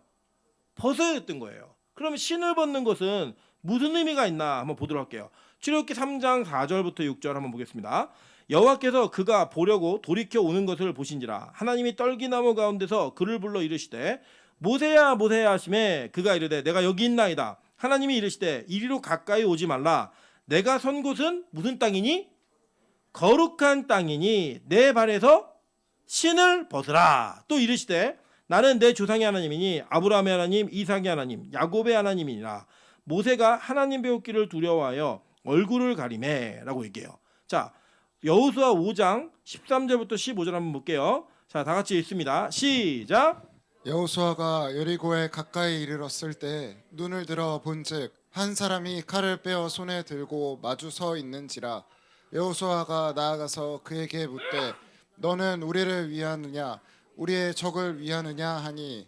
벗어야 됐던 거예요. 그러면 신을 벗는 것은 무슨 의미가 있나 한번 보도록 할게요. 출애굽기 3장 4절부터 6절 한번 보겠습니다. 여호와께서 그가 보려고 돌이켜 오는 것을 보신지라 하나님이 떨기나무 가운데서 그를 불러 이르시되 모세야 모세야 하시매 그가 이르되 내가 여기 있나이다. 하나님이 이르시되 이리로 가까이 오지 말라. 내가 선 곳은 무슨 땅이니? 거룩한 땅이니 내 발에서 신을 벗으라. 또 이르시되 나는 내 조상의 하나님이니 아브라함의 하나님, 이삭의 하나님, 야곱의 하나님이니라. 모세가 하나님 배우기를 두려워하여 얼굴을 가리매 라고 얘기해요. 자, 여호수아 5장 13절부터 15절 한번 볼게요. 자, 다 같이 읽습니다. 시작. 여호수아가 여리고에 가까이 이르렀을 때 눈을 들어 본즉 한 사람이 칼을 빼어 손에 들고 마주 서 있는지라. 여호수아가 나아가서 그에게 묻되 너는 우리를 위하느냐 우리의 적을 위하느냐 하니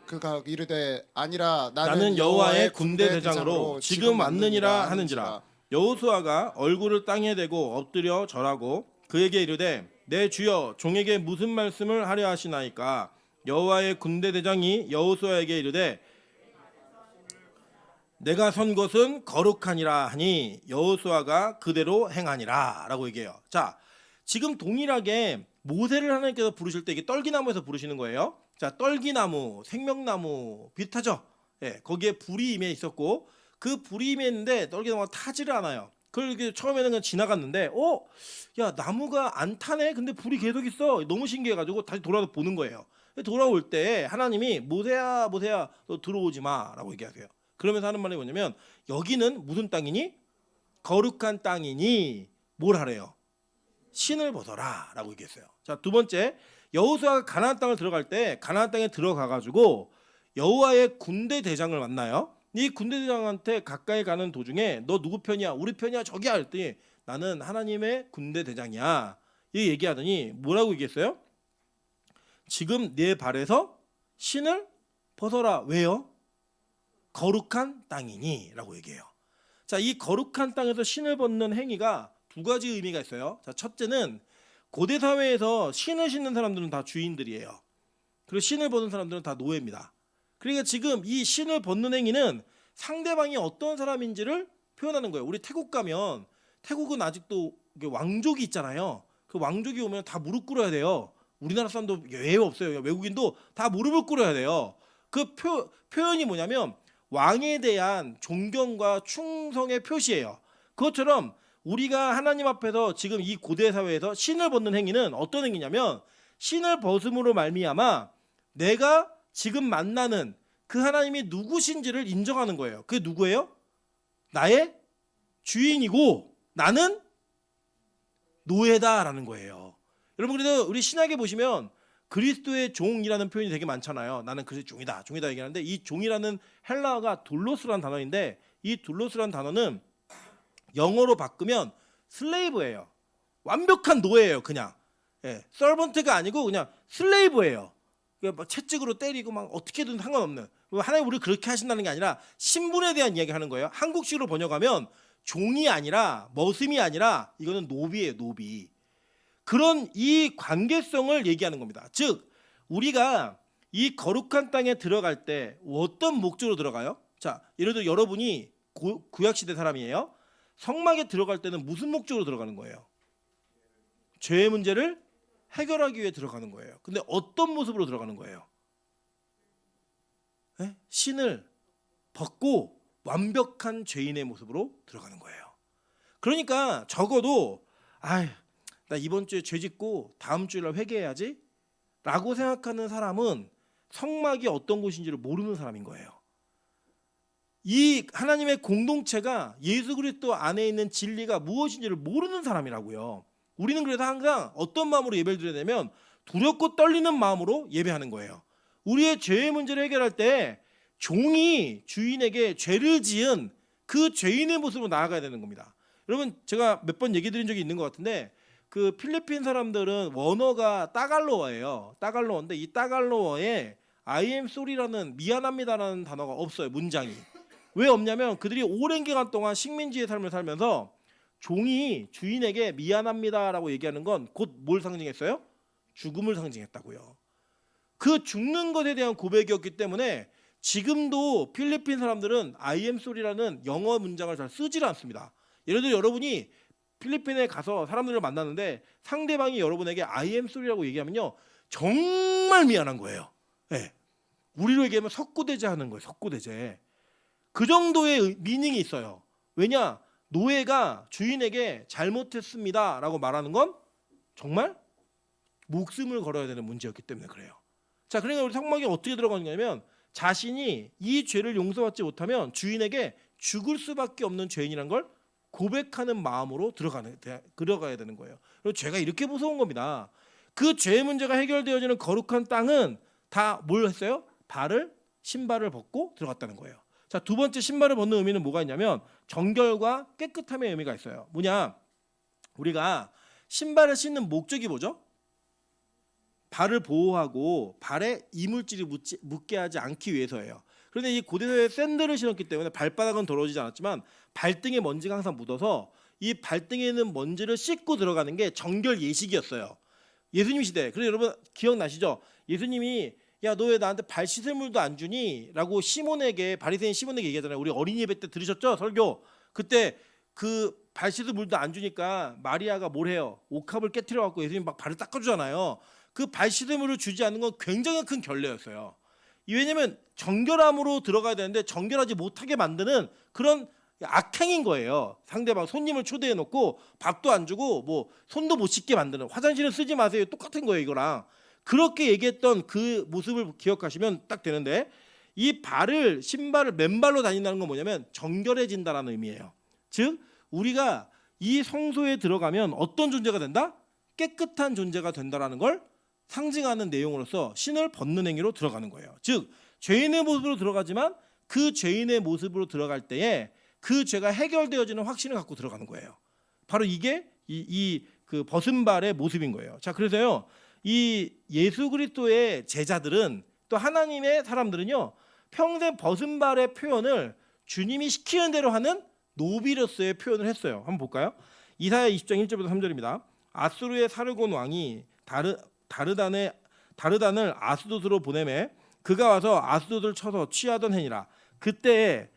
그가 이르되 아니라 나는 여호와의 군대 대장으로 지금 왔느니라 하는지라. 여호수아가 얼굴을 땅에 대고 엎드려 절하고 그에게 이르되 내 주여 종에게 무슨 말씀을 하려 하시나이까. 여호와의 군대 대장이 여호수아에게 이르되 내가 선 것은 거룩하니라 하니 여호수아가 그대로 행하니라 라고 얘기해요. 자, 지금 동일하게 모세를 하나님께서 부르실 때 이게 떨기나무에서 부르시는 거예요. 자, 떨기나무, 생명나무 비슷하죠? 예, 거기에 불이 임해 있었고 그 불이 임해 있는데 떨기나무가 타지를 않아요. 그걸 처음에는 그냥 지나갔는데 야, 나무가 안 타네? 근데 불이 계속 있어. 너무 신기해가지고 다시 돌아서 보는 거예요. 돌아올 때 하나님이 모세야 모세야 너 들어오지 마라고 얘기하세요. 그러면서 하는 말이 뭐냐면 여기는 무슨 땅이니? 거룩한 땅이니 뭘 하래요? 신을 벗어라 라고 얘기했어요. 자, 두 번째, 여호수아가 가나안 땅을 들어갈 때 가나안 땅에 들어가 가지고 여호와의 군대 대장을 만나요. 이 군대 대장한테 가까이 가는 도중에 너 누구 편이야? 우리 편이야? 저기야? 했더니 나는 하나님의 군대 대장이야. 이 얘기하더니 뭐라고 얘기했어요? 지금 내 발에서 신을 벗어라. 왜요? 거룩한 땅이니 라고 얘기해요. 자, 이 거룩한 땅에서 신을 벗는 행위가 두 가지 의미가 있어요. 자, 첫째는 고대 사회에서 신을 신는 사람들은 다 주인들이에요. 그리고 신을 벗는 사람들은 다 노예입니다. 그러니까 지금 이 신을 벗는 행위는 상대방이 어떤 사람인지를 표현하는 거예요. 우리 태국 가면 태국은 아직도 왕족이 있잖아요. 그 왕족이 오면 다 무릎 꿇어야 돼요. 우리나라 사람도 예외 없어요. 외국인도 다 무릎을 꿇어야 돼요. 그 표현이 뭐냐면 왕에 대한 존경과 충성의 표시예요. 그것처럼 우리가 하나님 앞에서 지금 이 고대 사회에서 신을 벗는 행위는 어떤 행위냐면 신을 벗음으로 말미암아 내가 지금 만나는 그 하나님이 누구신지를 인정하는 거예요. 그게 누구예요? 나의 주인이고 나는 노예다라는 거예요. 여러분, 그래서 우리 신약에 보시면 그리스도의 종이라는 표현이 되게 많잖아요. 나는 그리스도의 종이다 얘기하는데 이 종이라는 헬라어가 둘로스라는 단어인데 이 둘로스라는 단어는 영어로 바꾸면 슬레이브예요. 완벽한 노예예요. 그냥 서번트가 아니고 그냥 슬레이브예요. 그러니까 막 채찍으로 때리고 막 어떻게든 상관없는. 하나님 우리를 그렇게 하신다는 게 아니라 신분에 대한 이야기하는 거예요. 한국식으로 번역하면 종이 아니라 머슴이 아니라 이거는 노비예요, 노비. 그런 이 관계성을 얘기하는 겁니다. 즉 우리가 이 거룩한 땅에 들어갈 때 어떤 목적으로 들어가요? 자, 예를 들어 여러분이 구약 시대 사람이에요. 성막에 들어갈 때는 무슨 목적으로 들어가는 거예요? 죄의 문제를 해결하기 위해 들어가는 거예요. 근데 어떤 모습으로 들어가는 거예요? 네? 신을 벗고 완벽한 죄인의 모습으로 들어가는 거예요. 그러니까 적어도 나 이번 주에 죄 짓고 다음 주에 회개해야지 라고 생각하는 사람은 성막이 어떤 곳인지를 모르는 사람인 거예요. 이 하나님의 공동체가 예수 그리스도 안에 있는 진리가 무엇인지를 모르는 사람이라고요. 우리는 그래서 항상 어떤 마음으로 예배를 드려야 되면 두렵고 떨리는 마음으로 예배하는 거예요. 우리의 죄의 문제를 해결할 때 종이 주인에게 죄를 지은 그 죄인의 모습으로 나아가야 되는 겁니다. 여러분 제가 몇 번 얘기 드린 적이 있는 것 같은데 그 필리핀 사람들은 원어가 따갈로어예요. 따갈로어인데 이 따갈로어에 I am sorry라는 미안합니다라는 단어가 없어요. 문장이. 왜 없냐면 그들이 오랜 기간 동안 식민지의 삶을 살면서 종이 주인에게 미안합니다라고 얘기하는 건 곧 뭘 상징했어요? 죽음을 상징했다고요. 그 죽는 것에 대한 고백이었기 때문에 지금도 필리핀 사람들은 I am sorry라는 영어 문장을 잘 쓰질 않습니다. 예를 들어 여러분이 필리핀에 가서 사람들을 만났는데 상대방이 여러분에게 I am sorry라고 얘기하면요 정말 미안한 거예요. 네. 우리로 얘기하면 석고대제 하는 거예요. 석고대제. 그 정도의 미닝이 있어요. 왜냐? 노예가 주인에게 잘못했습니다 라고 말하는 건 정말 목숨을 걸어야 되는 문제였기 때문에 그래요. 자, 그러니까 우리 성막에 어떻게 들어가느냐면 자신이 이 죄를 용서받지 못하면 주인에게 죽을 수밖에 없는 죄인이란 걸 고백하는 마음으로 들어가야 되는 거예요. 그리고 죄가 이렇게 무서운 겁니다. 그 죄의 문제가 해결되어지는 거룩한 땅은 다 뭘 했어요? 신발을 벗고 들어갔다는 거예요. 자, 두 번째 신발을 벗는 의미는 뭐가 있냐면 정결과 깨끗함의 의미가 있어요. 뭐냐? 우리가 신발을 신는 목적이 뭐죠? 발을 보호하고 발에 이물질이 묻게 하지 않기 위해서예요. 그런데 이 고대사에 샌들을 신었기 때문에 발바닥은 더러워지지 않았지만 발등에 먼지가 항상 묻어서 이 발등에 있는 먼지를 씻고 들어가는 게 정결 예식이었어요. 예수님 시대. 그래서 여러분 기억나시죠? 예수님이 야, 너 왜 나한테 발 씻을 물도 안 주니? 라고 바리새인 시몬에게 얘기하잖아요. 우리 어린이 예배 때 들으셨죠? 설교. 그때 그 발 씻을 물도 안 주니까 마리아가 뭘 해요? 옥합을 깨트려 갖고 예수님 막 발을 닦아주잖아요. 그 발 씻을 물을 주지 않는 건 굉장히 큰 결례였어요. 왜냐하면 정결함으로 들어가야 되는데 정결하지 못하게 만드는 그런 악행인 거예요. 상대방 손님을 초대해 놓고 밥도 안 주고 뭐 손도 못 씻게 만드는, 화장실은 쓰지 마세요. 똑같은 거예요, 이거랑. 그렇게 얘기했던 그 모습을 기억하시면 딱 되는데 이 신발을 맨발로 다닌다는 건 뭐냐면 정결해진다라는 의미예요. 즉 우리가 이 성소에 들어가면 어떤 존재가 된다? 깨끗한 존재가 된다라는 걸 상징하는 내용으로서 신을 벗는 행위로 들어가는 거예요. 즉 죄인의 모습으로 들어가지만 그 죄인의 모습으로 들어갈 때에 그 죄가 해결되어지는 확신을 갖고 들어가는 거예요. 바로 이게 그 벗은 발의 모습인 거예요. 자, 그래서요 이 예수 그리스도의 제자들은 또 하나님의 사람들은요 평생 벗은 발의 표현을 주님이 시키는 대로 하는 노비로서의 표현을 했어요. 한번 볼까요? 이사야 20장 1절부터 3절입니다. 아수르의 사르곤 왕이 다르단을 아스돗으로 보내매 그가 와서 아스돗을 쳐서 취하던 해니라. 그때에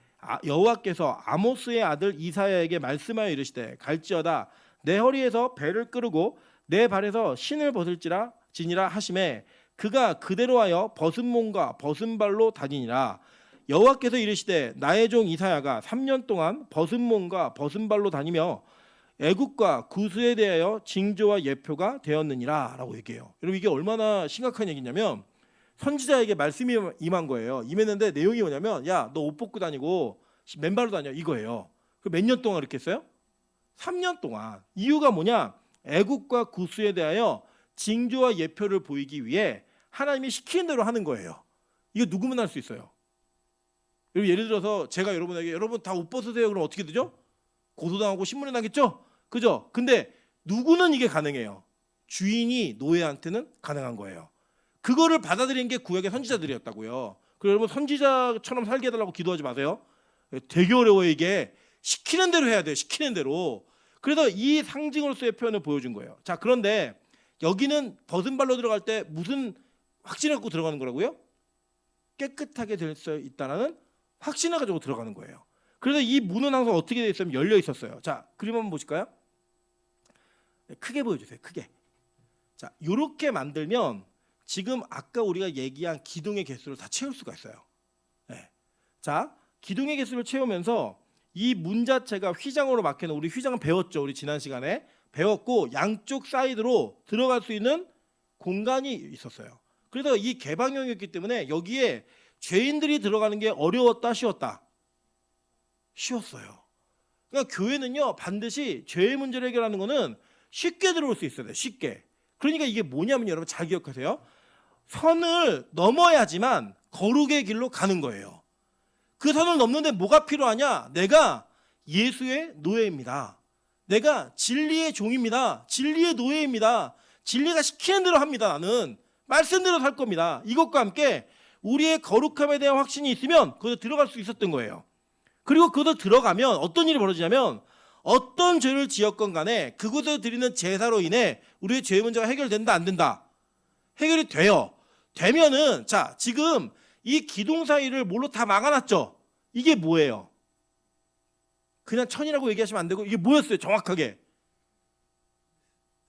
여호와께서 아모스의 아들 이사야에게 말씀하여 이르시되 갈지어다 내 허리에서 배를 끄르고 내 발에서 신을 벗을지니라 하시매 그가 그대로 하여 벗은 몸과 벗은 발로 다니니라. 여호와께서 이르시되 나의 종 이사야가 3년 동안 벗은 몸과 벗은 발로 다니며 애국과 구스에 대하여 징조와 예표가 되었느니라 라고 얘기해요. 여러분 이게 얼마나 심각한 얘기냐면 선지자에게 말씀이 임한 거예요. 임했는데 내용이 뭐냐면 야, 너 옷 벗고 다니고 맨발로 다녀 이거예요. 몇 년 동안 그렇게 했어요? 3년 동안. 이유가 뭐냐? 애국과 구스에 대하여 징조와 예표를 보이기 위해 하나님이 시키는 대로 하는 거예요. 이거 누구면 할 수 있어요. 예를 들어서 제가 여러분에게 여러분 다 옷 벗으세요. 그럼 어떻게 되죠? 고소당하고 신문에 나겠죠? 그죠? 근데 누구는 이게 가능해요? 주인이 노예한테는 가능한 거예요. 그거를 받아들인 게 구약의 선지자들이었다고요. 그리고 여러분 선지자처럼 살게 해달라고 기도하지 마세요. 되게 어려워요 이게. 시키는 대로 해야 돼요. 시키는 대로. 그래서 이 상징으로서의 표현을 보여준 거예요. 자, 그런데 여기는 벗은 발로 들어갈 때 무슨 확신을 갖고 들어가는 거라고요? 깨끗하게 될 수 있다는 확신을 가지고 들어가는 거예요. 그래서 이 문은 항상 어떻게 되어 있으면 열려 있었어요. 자, 그림 한번 보실까요? 크게 보여주세요. 크게. 자, 이렇게 만들면 지금 아까 우리가 얘기한 기둥의 개수를 다 채울 수가 있어요. 네. 자, 기둥의 개수를 채우면서 이 문 자체가 휘장으로 막혀는, 우리 휘장은 배웠죠. 우리 지난 시간에 배웠고, 양쪽 사이드로 들어갈 수 있는 공간이 있었어요. 그래서 이 개방형이었기 때문에 여기에 죄인들이 들어가는 게 어려웠다, 쉬웠다? 쉬웠어요. 그러니까 교회는요, 반드시 죄의 문제를 해결하는 거는 쉽게 들어올 수 있어야 돼요. 쉽게. 그러니까 이게 뭐냐면 여러분 잘 기억하세요. 선을 넘어야지만 거룩의 길로 가는 거예요. 그 선을 넘는데 뭐가 필요하냐? 내가 예수의 노예입니다. 내가 진리의 종입니다. 진리의 노예입니다. 진리가 시키는 대로 합니다. 나는 말씀대로 살 겁니다. 이것과 함께 우리의 거룩함에 대한 확신이 있으면 거기서 들어갈 수 있었던 거예요. 그리고 거기서 들어가면 어떤 일이 벌어지냐면, 어떤 죄를 지었건 간에 그곳에서 드리는 제사로 인해 우리의 죄의 문제가 해결된다, 안 된다? 해결이 돼요. 되면은, 자, 지금 이 기둥 사이를 뭘로 다 막아놨죠? 이게 뭐예요? 그냥 천이라고 얘기하시면 안 되고, 이게 뭐였어요? 정확하게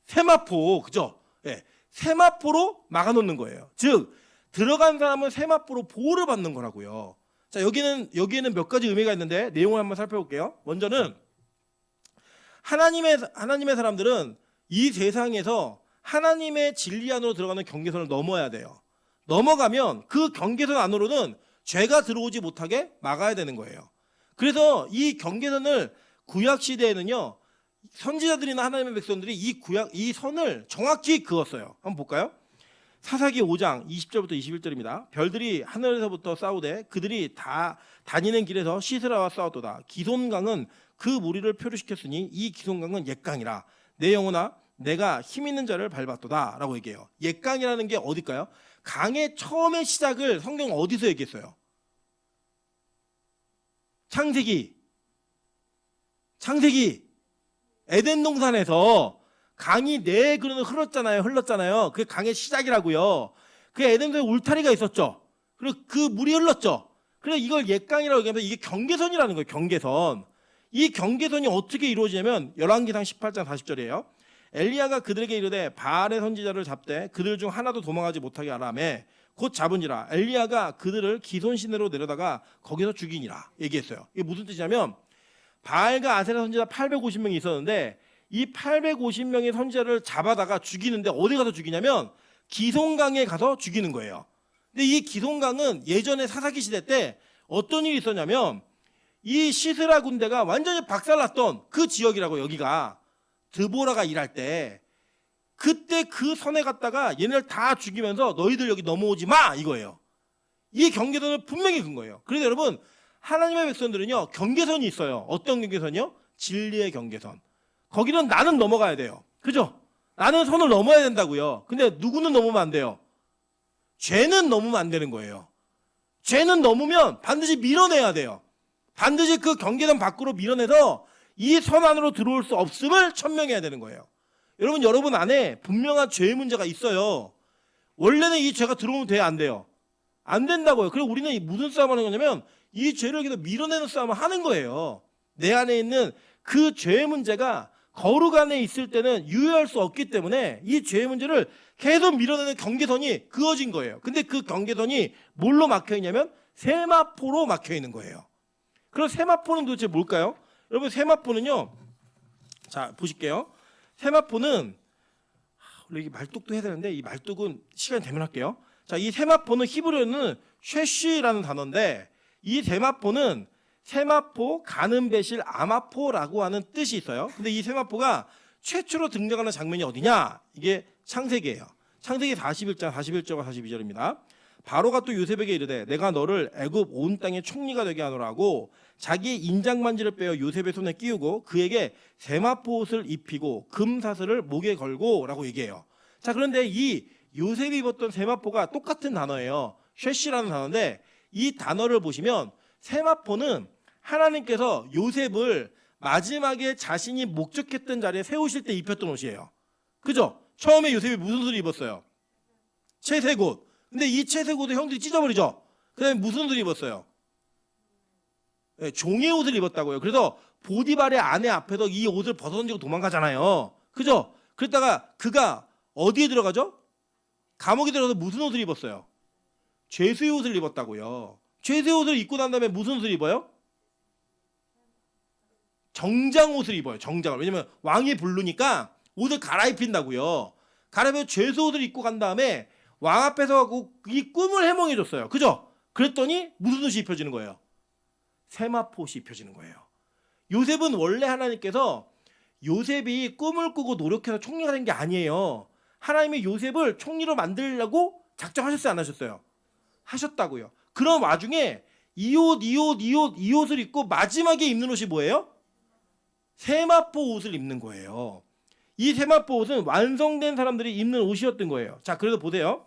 세마포, 그죠? 예, 세마포로 막아놓는 거예요. 즉 들어간 사람은 세마포로 보호를 받는 거라고요. 자, 여기에는 몇 가지 의미가 있는데 내용을 한번 살펴볼게요. 먼저는 하나님의 사람들은 이 세상에서 하나님의 진리 안으로 들어가는 경계선을 넘어야 돼요. 넘어가면 그 경계선 안으로는 죄가 들어오지 못하게 막아야 되는 거예요. 그래서 이 경계선을 구약 시대에는요, 선지자들이나 하나님의 백성들이 이 선을 정확히 그었어요. 한번 볼까요? 사사기 5장 20절부터 21절입니다. 별들이 하늘에서부터 싸우되 그들이 다 다니는 길에서 시스라와 싸웠도다. 기손강은 그 무리를 표류시켰으니 이 기손강은 옛강이라. 내 영혼아 내가 힘 있는 자를 밟았도다 라고 얘기해요. 옛강이라는 게 어딜까요? 강의 처음의 시작을 성경은 어디서 얘기했어요? 창세기 에덴 동산에서 강이 네 그루는 흘렀잖아요. 그게 강의 시작이라고요. 그 에덴동에 울타리가 있었죠. 그리고 그 물이 흘렀죠. 그래서 이걸 옛강이라고 얘기하면서 이게 경계선이라는 거예요. 경계선. 이 경계선이 어떻게 이루어지냐면 열왕기상 18장 40절이에요. 엘리야가 그들에게 이르되 바알의 선지자를 잡되 그들 중 하나도 도망하지 못하게 하라매 곧 잡은지라. 엘리야가 그들을 기손시내로 내려다가 거기서 죽이니라 얘기했어요. 이게 무슨 뜻이냐면, 바알과 아세라 선지자 850명이 있었는데 이 850명의 선지자를 잡아다가 죽이는데 어디 가서 죽이냐면 기손강에 가서 죽이는 거예요. 근데 이 기손강은 예전에 사사기 시대 때 어떤 일이 있었냐면, 이 시스라 군대가 완전히 박살났던 그 지역이라고. 여기가 드보라가 일할 때 그때 그 선에 갔다가 얘네를 다 죽이면서 너희들 여기 넘어오지 마 이거예요. 이 경계선을 분명히 근 거예요. 그래서 여러분 하나님의 백성들은요, 경계선이 있어요. 어떤 경계선이요? 진리의 경계선. 거기는 나는 넘어가야 돼요. 그죠? 나는 선을 넘어야 된다고요. 근데 누구는 넘으면 안 돼요? 죄는 넘으면 안 되는 거예요. 죄는 넘으면 반드시 밀어내야 돼요. 반드시 그 경계선 밖으로 밀어내서 이 선 안으로 들어올 수 없음을 천명해야 되는 거예요. 여러분 안에 분명한 죄의 문제가 있어요. 원래는 이 죄가 들어오면 돼요, 안 돼요? 안 된다고요. 그리고 우리는 무슨 싸움 하는 거냐면 이 죄를 계속 밀어내는 싸움을 하는 거예요. 내 안에 있는 그 죄의 문제가 거룩 안에 있을 때는 유효할 수 없기 때문에 이 죄의 문제를 계속 밀어내는 경계선이 그어진 거예요. 근데 그 경계선이 뭘로 막혀 있냐면 세마포로 막혀 있는 거예요. 그럼 세마포는 도대체 뭘까요? 여러분 세마포는요, 자 보실게요. 세마포는 원래 이게 말뚝도 해야 되는데 이 말뚝은 시간이 되면 할게요. 자, 이 세마포는 히브리어는 쉐쉬라는 단어인데 이 세마포는 세마포, 가늠배실, 아마포라고 하는 뜻이 있어요. 근데 이 세마포가 최초로 등장하는 장면이 어디냐? 이게 창세기예요. 창세기 41장 41절과 42절입니다. 바로가 또 요셉에게 이르되 내가 너를 애굽 온 땅의 총리가 되게 하노라고 자기의 인장반지를 빼어 요셉의 손에 끼우고 그에게 세마포 옷을 입히고 금사슬을 목에 걸고 라고 얘기해요. 자, 그런데 이 요셉이 입었던 세마포가 똑같은 단어예요. 쉐시라는 단어인데 이 단어를 보시면 세마포는 하나님께서 요셉을 마지막에 자신이 목적했던 자리에 세우실 때 입혔던 옷이에요. 그죠? 처음에 요셉이 무슨 옷을 입었어요? 채색 옷. 근데 이 채색 옷을 형들이 찢어버리죠. 그 다음에 무슨 옷을 입었어요? 네, 종의 옷을 입었다고요. 그래서 보디발의 아내 앞에서 이 옷을 벗어던지고 도망가잖아요. 그죠? 그랬다가 그가 어디에 들어가죠? 감옥에 들어가서 무슨 옷을 입었어요? 죄수의 옷을 입었다고요. 죄수의 옷을 입고 난 다음에 무슨 옷을 입어요? 정장 옷을 입어요. 정장을. 왜냐면 왕이 부르니까 옷을 갈아입힌다고요. 갈아입혀 죄수 옷을 입고 간 다음에 왕 앞에서 하고 이 꿈을 해몽해 줬어요. 그죠? 그랬더니 무슨 옷이 입혀지는 거예요? 세마포 옷이 입혀지는 거예요. 요셉은 원래 하나님께서 요셉이 꿈을 꾸고 노력해서 총리가 된 게 아니에요. 하나님이 요셉을 총리로 만들려고 작정하셨어요, 안 하셨어요? 하셨다고요. 그런 와중에 이 옷을 입고 마지막에 입는 옷이 뭐예요? 세마포 옷을 입는 거예요. 이 세마포 옷은 완성된 사람들이 입는 옷이었던 거예요. 자, 그래서 보세요.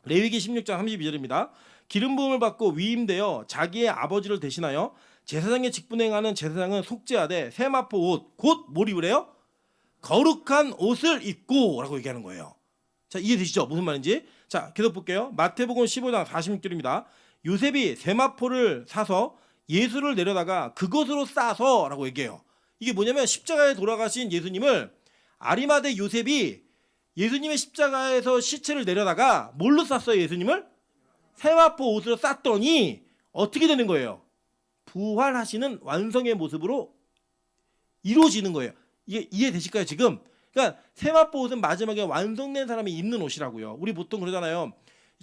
레위기 16장 32절입니다. 기름 부음을 받고 위임되어 자기의 아버지를 대신하여 제사장의 직분에 행하는 제사장은 속죄하되 세마포 옷 곧 뭘 입으래요? 거룩한 옷을 입고 라고 얘기하는 거예요. 자, 이해되시죠? 무슨 말인지. 자, 계속 볼게요. 마태복음 15장 46절입니다. 요셉이 세마포를 사서 예수를 내려다가 그것으로 싸서 라고 얘기해요. 이게 뭐냐면 십자가에 돌아가신 예수님을 아리마대 요셉이 예수님의 십자가에서 시체를 내려다가 뭘로 쌌어요? 예수님을? 세마포 옷으로 쌌더니 어떻게 되는 거예요? 부활하시는 완성의 모습으로 이루어지는 거예요. 이게 이해되실까요 지금? 그러니까 세마포 옷은 마지막에 완성된 사람이 입는 옷이라고요. 우리 보통 그러잖아요.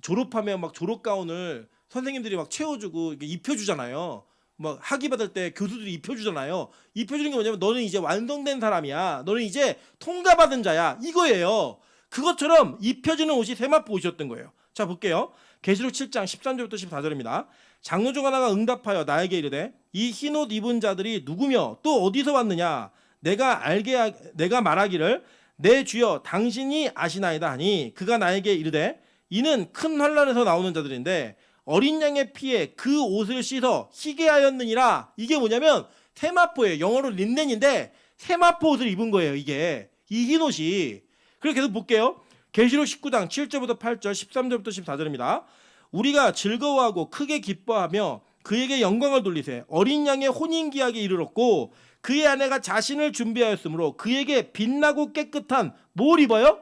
졸업하면 막 졸업 가운을 선생님들이 막 채워주고 입혀주잖아요. 막 학위 받을 때 교수들이 입혀주잖아요. 입혀주는 게 뭐냐면 너는 이제 완성된 사람이야. 너는 이제 통과받은 자야. 이거예요. 그것처럼 입혀주는 옷이 세마포 옷이었던 거예요. 자, 볼게요. 계시록 7장 13절부터 14절입니다. 장로 중 하나가 응답하여 나에게 이르되 이 흰 옷 입은 자들이 누구며 또 어디서 왔느냐? 내가 말하기를 내 주여 당신이 아시나이다 하니 그가 나에게 이르되 이는 큰 환난에서 나오는 자들인데 어린 양의 피에 그 옷을 씻어 희게 하였느니라. 이게 뭐냐면 세마포예요. 영어로 린넨인데 세마포 옷을 입은 거예요. 이게 이 흰 옷이. 그래서 계속 볼게요. 계시록 19장 7절부터 8절 13절부터 14절입니다. 우리가 즐거워하고 크게 기뻐하며 그에게 영광을 돌리세 어린 양의 혼인기약에 이르렀고 그의 아내가 자신을 준비하였으므로 그에게 빛나고 깨끗한 뭘 입어요?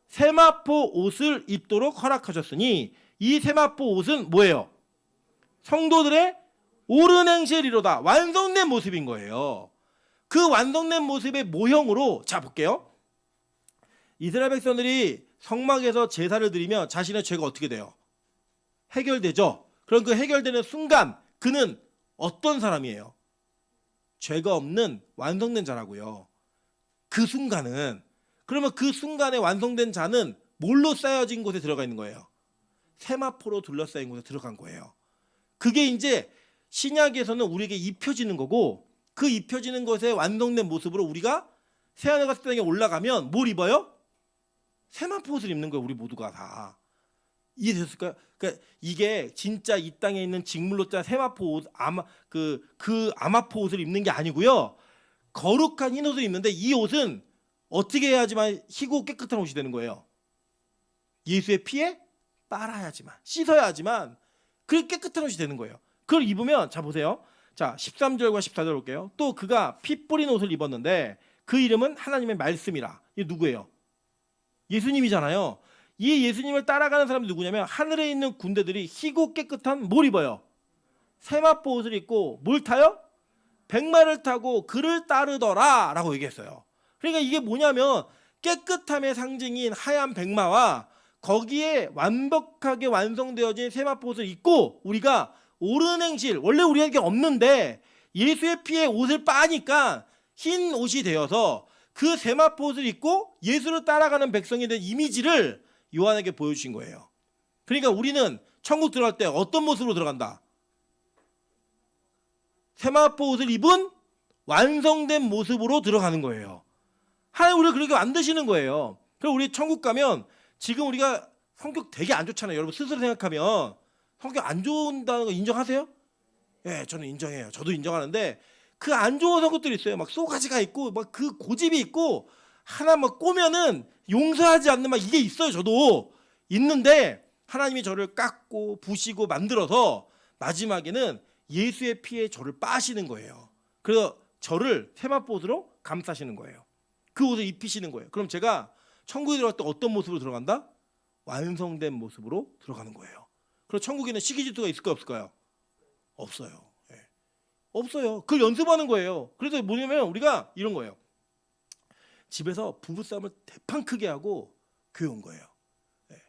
세마포 옷을 입도록 허락하셨으니 이 세마포 옷은 뭐예요? 성도들의 옳은 행실이로다. 완성된 모습인 거예요. 그 완성된 모습의 모형으로 자 볼게요. 이스라엘 백성들이 성막에서 제사를 드리면 자신의 죄가 어떻게 돼요? 해결되죠. 그럼 그 해결되는 순간 그는 어떤 사람이에요? 죄가 없는 완성된 자라고요. 그 순간은. 그러면 그 순간에 완성된 자는 뭘로 쌓여진 곳에 들어가 있는 거예요? 세마포로 둘러싸인 곳에 들어간 거예요. 그게 이제 신약에서는 우리에게 입혀지는 거고 그 입혀지는 것에 완성된 모습으로 우리가 새하늘과 새 땅에 올라가면 뭘 입어요? 세마포 옷을 입는 거예요. 우리 모두가 다. 이해되셨을까요? 그러니까 이게 진짜 이 땅에 있는 직물로 짠 세마포 옷, 아마포 옷을 입는 게 아니고요. 거룩한 흰 옷을 입는데 이 옷은 어떻게 해야지만 희고 깨끗한 옷이 되는 거예요? 예수의 피에 빨아야지만, 씻어야지만 그렇게 깨끗한 옷이 되는 거예요. 그걸 입으면 자 보세요. 자 13절과 14절 볼게요. 또 그가 피 뿌린 옷을 입었는데 그 이름은 하나님의 말씀이라. 이게 누구예요? 예수님이잖아요. 이 예수님을 따라가는 사람이 누구냐면 하늘에 있는 군대들이 희고 깨끗한 뭘 입어요? 세마포 옷을 입고 뭘 타요? 백마를 타고 그를 따르더라 라고 얘기했어요. 그러니까 이게 뭐냐면 깨끗함의 상징인 하얀 백마와 거기에 완벽하게 완성되어진 세마포 옷을 입고 우리가 옳은 행실, 원래 우리에게 없는데 예수의 피에 옷을 빠니까 흰 옷이 되어서 그 세마포 옷을 입고 예수를 따라가는 백성이 된 이미지를 요한에게 보여주신 거예요. 그러니까 우리는 천국 들어갈 때 어떤 모습으로 들어간다? 세마포 옷을 입은 완성된 모습으로 들어가는 거예요. 하나님 우리를 그렇게 만드시는 거예요. 그럼 우리 천국 가면 지금 우리가 성격 되게 안 좋잖아요. 여러분 스스로 생각하면 성격 안 좋다는 거 인정하세요? 예, 저는 인정해요. 저도 인정하는데 그 안 좋은 성격들이 있어요. 막 쏘가지가 있고 막 그 고집이 있고 하나 막 꼬면은 용서하지 않는 막 이게 있어요. 저도 있는데 하나님이 저를 깎고 부시고 만들어서 마지막에는 예수의 피에 저를 빠시는 거예요. 그래서 저를 세마포옷으로 감싸시는 거예요. 그 옷을 입히시는 거예요. 그럼 제가 천국에 들어갈 때 어떤 모습으로 들어간다? 완성된 모습으로 들어가는 거예요. 그리고 천국에는 시기질투가 있을까요, 없을까요? 없어요. 예. 없어요. 그걸 연습하는 거예요. 그래서 뭐냐면 우리가 이런 거예요. 집에서 부부싸움을 대판 크게 하고 교회 온 거예요. 예.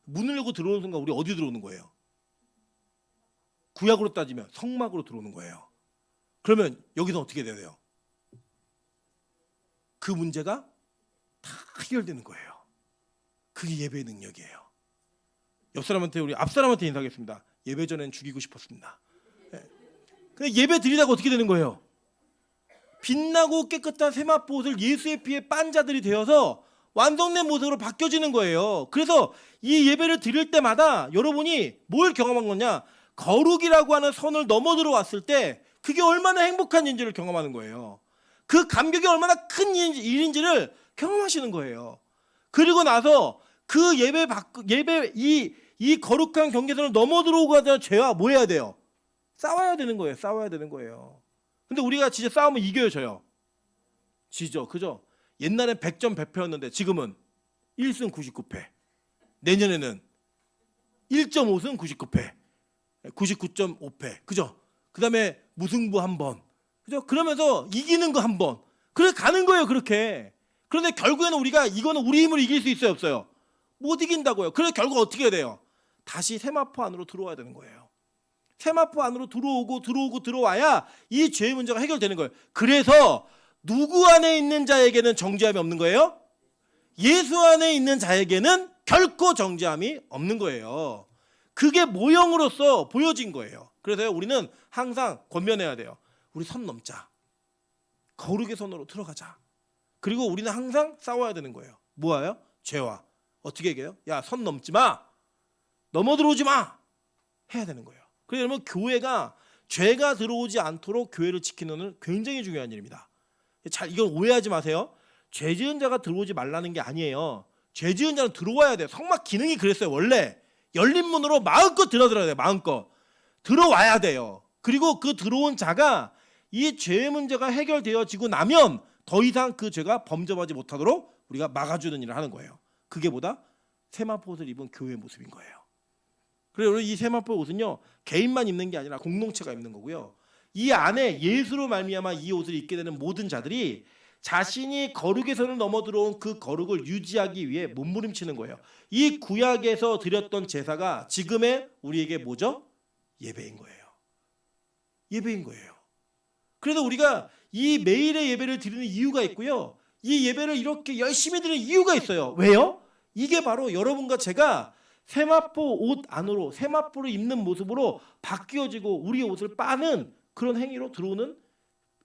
문을 열고 들어오는 순간 우리 어디 들어오는 거예요? 구약으로 따지면 성막으로 들어오는 거예요. 그러면 여기서 어떻게 돼야 돼요? 그 문제가 다 해결되는 거예요. 그게 예배의 능력이에요. 옆 사람한테 우리 앞 사람한테 인사하겠습니다. 예배 전엔 죽이고 싶었습니다. 예. 근데 예배 드리다가 어떻게 되는 거예요? 빛나고 깨끗한 세마포옷을 예수의 피에 빤 자들이 되어서 완성된 모습으로 바뀌어지는 거예요. 그래서 이 예배를 드릴 때마다 여러분이 뭘 경험한 거냐? 거룩이라고 하는 선을 넘어 들어왔을 때 그게 얼마나 행복한 일인지를 경험하는 거예요. 그 감격이 얼마나 큰 일인지를 경험하시는 거예요. 그리고 나서 그 예배 이 거룩한 경계선을 넘어 들어오고 하는 죄와 뭐 해야 돼요? 싸워야 되는 거예요. 싸워야 되는 거예요. 근데 우리가 진짜 싸우면 이겨요, 져요? 지죠, 그죠? 옛날엔 100점 100패였는데 지금은 1승 99패. 내년에는 1.5승 99패. 99.5패. 그죠? 그다음에 무승부 한 번. 그죠? 그러면서 이기는 거 한 번. 그래 가는 거예요, 그렇게. 그런데 결국에는 우리가 이거는 우리 힘으로 이길 수 있어요, 없어요? 못 이긴다고요. 그래서 결국 어떻게 해야 돼요? 다시 세마포 안으로 들어와야 되는 거예요. 세마포 안으로 들어와야 이 죄의 문제가 해결되는 거예요. 그래서 누구 안에 있는 자에게는 정죄함이 없는 거예요? 예수 안에 있는 자에게는 결코 정죄함이 없는 거예요. 그게 모형으로서 보여진 거예요. 그래서 우리는 항상 권면해야 돼요. 우리 선 넘자. 거룩의 선으로 들어가자. 그리고 우리는 항상 싸워야 되는 거예요. 뭐예요? 죄와. 어떻게 얘기해요? 야, 선 넘지 마. 넘어 들어오지 마. 해야 되는 거예요. 그래서 여러분 교회가 죄가 들어오지 않도록 교회를 지키는 건 굉장히 중요한 일입니다. 잘 이건 오해하지 마세요. 죄 지은 자가 들어오지 말라는 게 아니에요. 죄 지은 자는 들어와야 돼요. 성막 기능이 그랬어요. 원래 열린 문으로 마음껏 들어들어야 돼요. 마음껏 들어와야 돼요. 그리고 그 들어온 자가 이 죄의 문제가 해결되어지고 나면 더 이상 그 죄가 범접하지 못하도록 우리가 막아주는 일을 하는 거예요. 그게 보다 세마포옷을 입은 교회의 모습인 거예요. 그래서 이 세마포 옷은요 개인만 입는 게 아니라 공동체가 입는 거고요. 이 안에 예수로 말미암아 이 옷을 입게 되는 모든 자들이 자신이 거룩의 선을 넘어 들어온 그 거룩을 유지하기 위해 몸부림치는 거예요. 이 구약에서 드렸던 제사가 지금의 우리에게 뭐죠? 예배인 거예요. 예배인 거예요. 그래서 우리가 이 매일의 예배를 드리는 이유가 있고요. 이 예배를 이렇게 열심히 드리는 이유가 있어요. 왜요? 이게 바로 여러분과 제가 세마포 옷 안으로 세마포를 입는 모습으로 바뀌어지고 우리의 옷을 빠는 그런 행위로 들어오는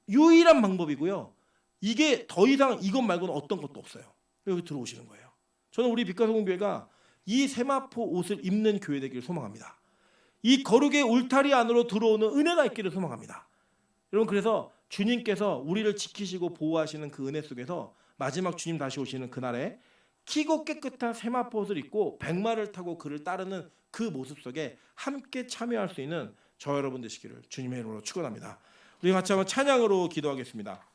유일한 방법이고요. 이게 더 이상 이것 말고는 어떤 것도 없어요. 여기 들어오시는 거예요. 저는 우리 빛과소금교회가 이 세마포 옷을 입는 교회 되기를 소망합니다. 이 거룩의 울타리 안으로 들어오는 은혜가 있기를 소망합니다. 여러분 그래서 주님께서 우리를 지키시고 보호하시는 그 은혜 속에서 마지막 주님 다시 오시는 그날에 키고 깨끗한 세마포옷을 입고 백마를 타고 그를 따르는 그 모습 속에 함께 참여할 수 있는 저 여러분 되시기를 주님의 이름으로 축원합니다. 우리 같이 한번 찬양으로 기도하겠습니다.